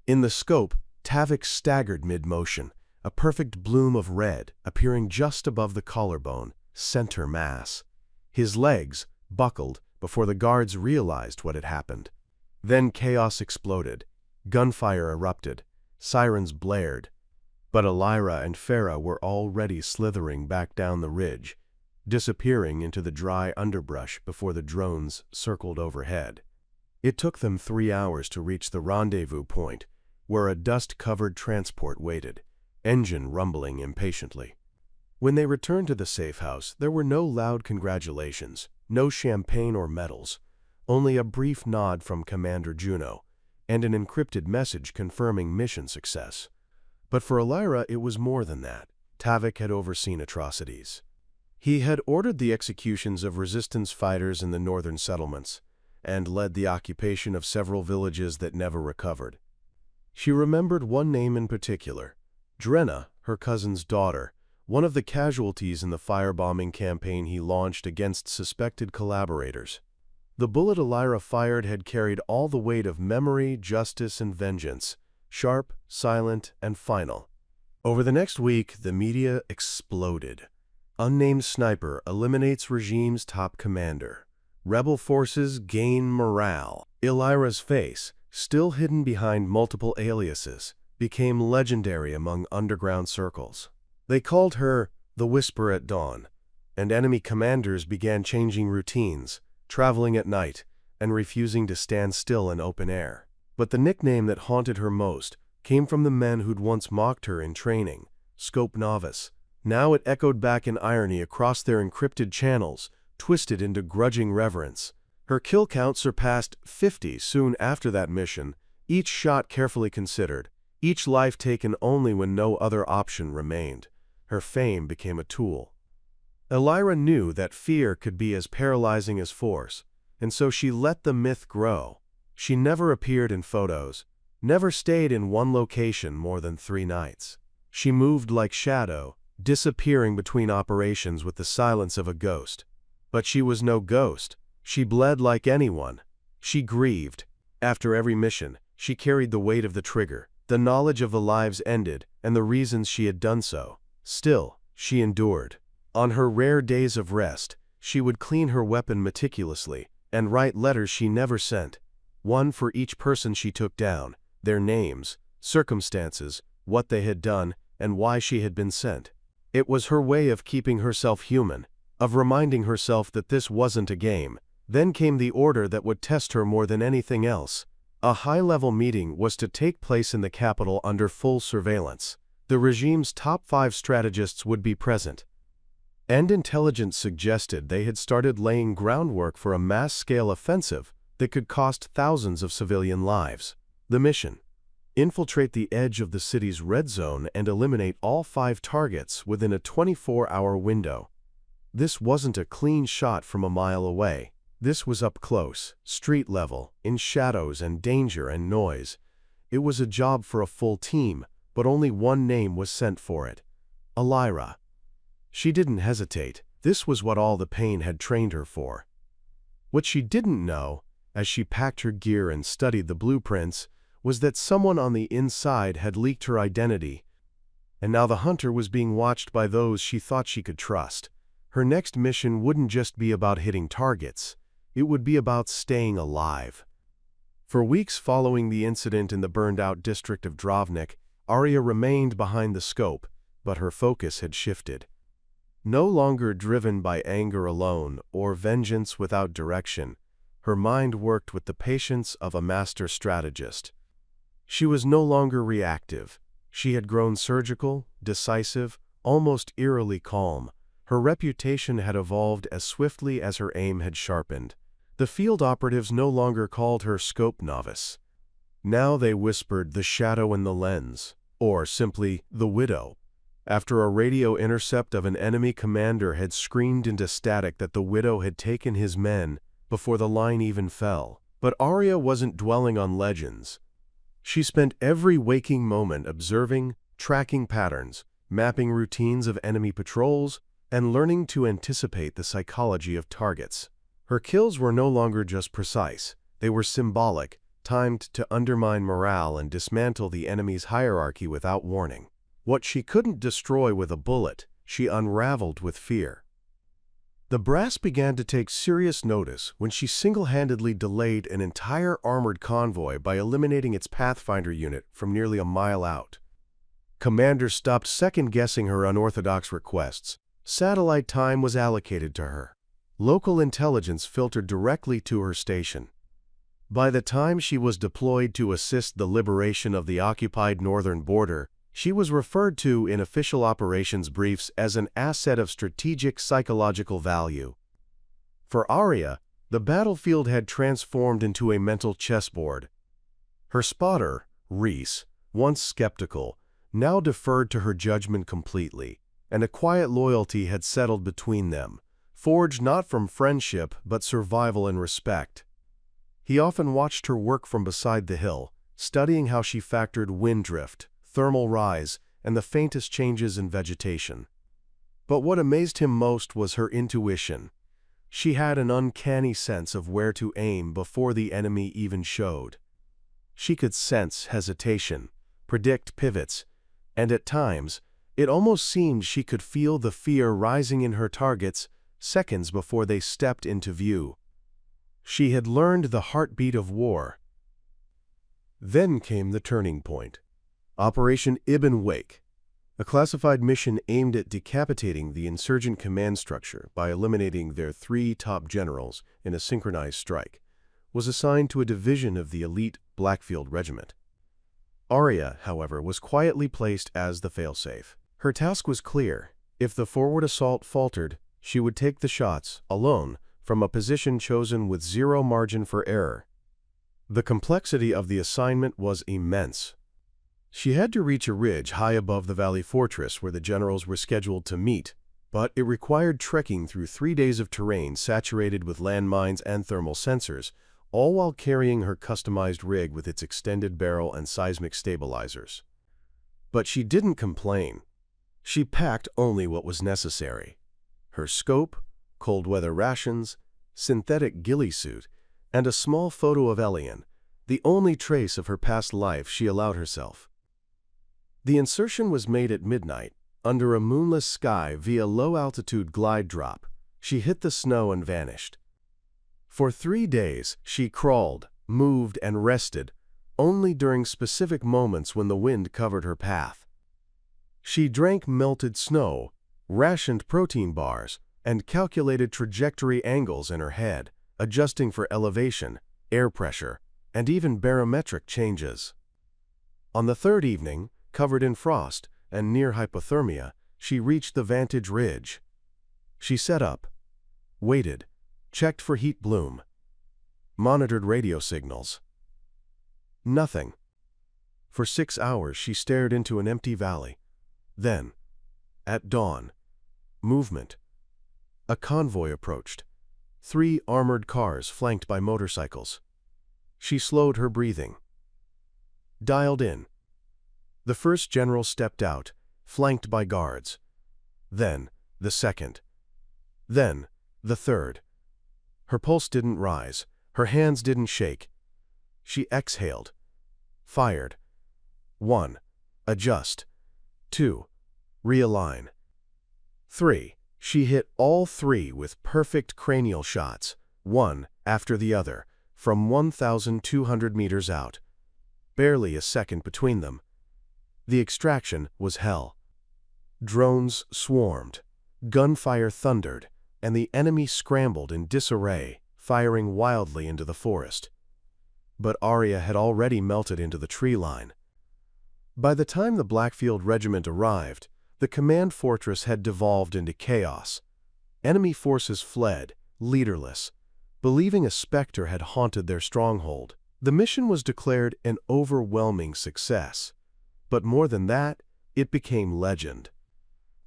In the scope, Tavich staggered mid-motion, a perfect bloom of red appearing just above the collarbone, center mass. His legs buckled before the guards realized what had happened. Then chaos exploded. Gunfire erupted. Sirens blared. But Elira and Farah were already slithering back down the ridge, disappearing into the dry underbrush before the drones circled overhead. It took them 3 hours to reach the rendezvous point, where a dust-covered transport waited, engine rumbling impatiently. When they returned to the safe house, there were no loud congratulations, no champagne or medals, only a brief nod from Commander Juno, and an encrypted message confirming mission success. But for Elira, it was more than that. Tavich had overseen atrocities. He had ordered the executions of resistance fighters in the northern settlements, and led the occupation of several villages that never recovered. She remembered one name in particular, Drenna, her cousin's daughter, one of the casualties in the firebombing campaign he launched against suspected collaborators. The bullet Elira fired had carried all the weight of memory, justice, and vengeance, sharp, silent, and final. Over the next week, the media exploded. Unnamed sniper eliminates regime's top commander. Rebel forces gain morale. Elira's face, still hidden behind multiple aliases, became legendary among underground circles. They called her the Whisper at Dawn, and enemy commanders began changing routines, traveling at night, and refusing to stand still in open air. But the nickname that haunted her most came from the men who'd once mocked her in training, Scope Novice. Now it echoed back in irony across their encrypted channels, twisted into grudging reverence. Her kill count surpassed 50 soon after that mission, each shot carefully considered, each life taken only when no other option remained. Her fame became a tool. Elira knew that fear could be as paralyzing as force, and so she let the myth grow. She never appeared in photos, never stayed in one location more than 3 nights. She moved like shadow, disappearing between operations with the silence of a ghost. But she was no ghost. She bled like anyone. She grieved. After every mission, she carried the weight of the trigger, the knowledge of the lives ended, and the reasons she had done so. Still, she endured. On her rare days of rest, she would clean her weapon meticulously and write letters she never sent, one for each person she took down, their names, circumstances, what they had done, and why she had been sent. It was her way of keeping herself human, of reminding herself that this wasn't a game. Then came the order that would test her more than anything else. A high-level meeting was to take place in the capital under full surveillance. The regime's top 5 strategists would be present. And intelligence suggested they had started laying groundwork for a mass-scale offensive that could cost thousands of civilian lives. The mission: infiltrate the edge of the city's red zone and eliminate all 5 targets within a 24-hour window. This wasn't a clean shot from a mile away. This was up close, street level, in shadows and danger and noise. It was a job for a full team, but only one name was sent for it: Elira. She didn't hesitate. This was what all the pain had trained her for. What she didn't know, as she packed her gear and studied the blueprints, was that someone on the inside had leaked her identity, and now the hunter was being watched by those she thought she could trust. Her next mission wouldn't just be about hitting targets, it would be about staying alive. For weeks following the incident in the burned-out district of Drovnik, Arya remained behind the scope, but her focus had shifted. No longer driven by anger alone or vengeance without direction, her mind worked with the patience of a master strategist. She was no longer reactive. She had grown surgical, decisive, almost eerily calm. Her reputation had evolved as swiftly as her aim had sharpened. The field operatives no longer called her Scope Novice. Now they whispered the Shadow in the Lens, or simply the Widow. After a radio intercept of an enemy commander had screamed into static that the Widow had taken his men before the line even fell. But Arya wasn't dwelling on legends. She spent every waking moment observing, tracking patterns, mapping routines of enemy patrols, and learning to anticipate the psychology of targets. Her kills were no longer just precise. They were symbolic, timed to undermine morale and dismantle the enemy's hierarchy without warning. What she couldn't destroy with a bullet, she unraveled with fear. The brass began to take serious notice when she single-handedly delayed an entire armored convoy by eliminating its Pathfinder unit from nearly a mile out. Commanders stopped second-guessing her unorthodox requests. Satellite time was allocated to her. Local intelligence filtered directly to her station. By the time she was deployed to assist the liberation of the occupied northern border, she was referred to in official operations briefs as an asset of strategic psychological value. For Arya, the battlefield had transformed into a mental chessboard. Her spotter, Reese, once skeptical, now deferred to her judgment completely, and a quiet loyalty had settled between them, forged not from friendship but survival and respect. He often watched her work from beside the hill, studying how she factored wind drift, thermal rise, and the faintest changes in vegetation. But what amazed him most was her intuition. She had an uncanny sense of where to aim before the enemy even showed. She could sense hesitation, predict pivots, and at times, It almost seemed she could feel the fear rising in her targets seconds before they stepped into view. She had learned the heartbeat of war. Then came the turning point. Operation Ibn Wake, a classified mission aimed at decapitating the insurgent command structure by eliminating their 3 top generals in a synchronized strike, was assigned to a division of the elite Blackfield Regiment. Arya, however, was quietly placed as the failsafe. Her task was clear. If the forward assault faltered, she would take the shots, alone, from a position chosen with 0 margin for error. The complexity of the assignment was immense. She had to reach a ridge high above the valley fortress where the generals were scheduled to meet, but it required trekking through 3 days of terrain saturated with landmines and thermal sensors, all while carrying her customized rig with its extended barrel and seismic stabilizers. But she didn't complain. She packed only what was necessary: her scope, cold weather rations, synthetic ghillie suit, and a small photo of Elian, the only trace of her past life she allowed herself. The insertion was made at midnight, under a moonless sky via low-altitude glide drop. She hit the snow and vanished. For 3 days, she crawled, moved, and rested, only during specific moments when the wind covered her path. She drank melted snow, rationed protein bars, and calculated trajectory angles in her head, adjusting for elevation, air pressure, and even barometric changes. On the 3rd evening, covered in frost and near hypothermia, she reached the vantage ridge. She set up, waited, checked for heat bloom, monitored radio signals. Nothing. For 6 hours she stared into an empty valley. Then, at dawn, movement. A convoy approached. 3 armored cars flanked by motorcycles. She slowed her breathing. Dialed in. The first general stepped out, flanked by guards. Then, the second. Then, the third. Her pulse didn't rise. Her hands didn't shake. She exhaled. Fired. 1. Adjust. 2. Realign. 3. She hit all 3 with perfect cranial shots, one after the other, from 1,200 meters out. Barely a second between them. The extraction was hell. Drones swarmed, gunfire thundered, and the enemy scrambled in disarray, firing wildly into the forest. But Arya had already melted into the tree line. By the time the Blackfield Regiment arrived, the command fortress had devolved into chaos. Enemy forces fled, leaderless, believing a specter had haunted their stronghold. The mission was declared an overwhelming success. But more than that, it became legend.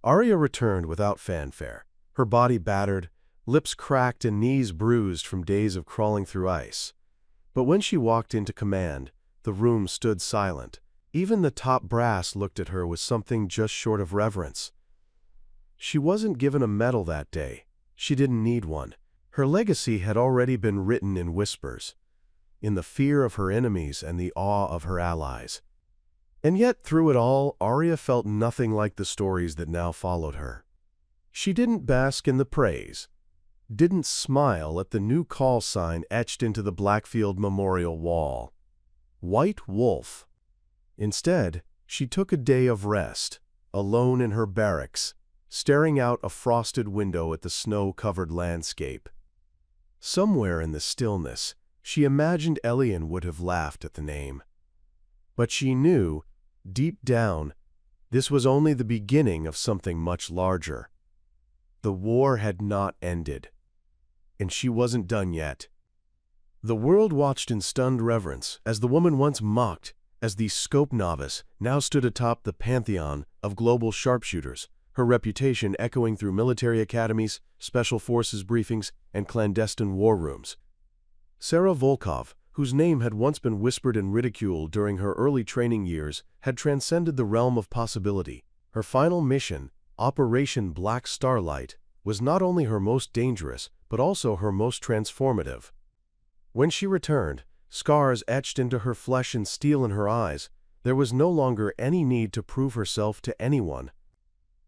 Arya returned without fanfare, her body battered, lips cracked and knees bruised from days of crawling through ice. But when she walked into command, the room stood silent. Even the top brass looked at her with something just short of reverence. She wasn't given a medal that day. She didn't need one. Her legacy had already been written in whispers, in the fear of her enemies and the awe of her allies. And yet, through it all, Arya felt nothing like the stories that now followed her. She didn't bask in the praise, didn't smile at the new call sign etched into the Blackfield Memorial Wall. White Wolf. Instead, she took a day of rest, alone in her barracks, staring out a frosted window at the snow-covered landscape. Somewhere in the stillness, she imagined Elian would have laughed at the name. But she knew, deep down, this was only the beginning of something much larger. The war had not ended, and she wasn't done yet. The world watched in stunned reverence as the woman once mocked as the scope novice now stood atop the pantheon of global sharpshooters, her reputation echoing through military academies, special forces briefings, and clandestine war rooms. Sarah Volkov, whose name had once been whispered and ridiculed during her early training years, had transcended the realm of possibility. Her final mission, Operation Black Starlight, was not only her most dangerous, but also her most transformative. When she returned, scars etched into her flesh and steel in her eyes, there was no longer any need to prove herself to anyone.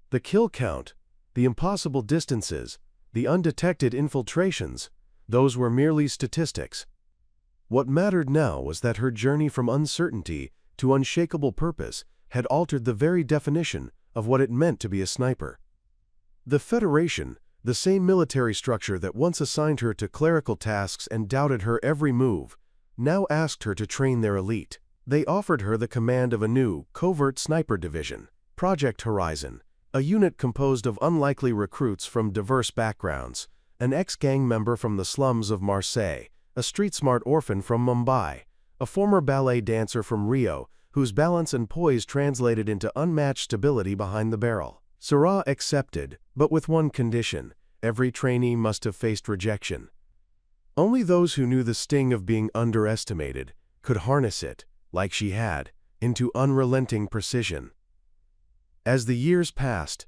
The kill count, the impossible distances, the undetected infiltrations, those were merely statistics. What mattered now was that her journey from uncertainty to unshakable purpose had altered the very definition of what it meant to be a sniper. The Federation, the same military structure that once assigned her to clerical tasks and doubted her every move, now asked her to train their elite. They offered her the command of a new, covert sniper division, Project Horizon, a unit composed of unlikely recruits from diverse backgrounds, an ex-gang member from the slums of Marseille, a street-smart orphan from Mumbai, a former ballet dancer from Rio whose balance and poise translated into unmatched stability behind the barrel. Sarah accepted, but with one condition: every trainee must have faced rejection. Only those who knew the sting of being underestimated could harness it, like she had, into unrelenting precision. As the years passed,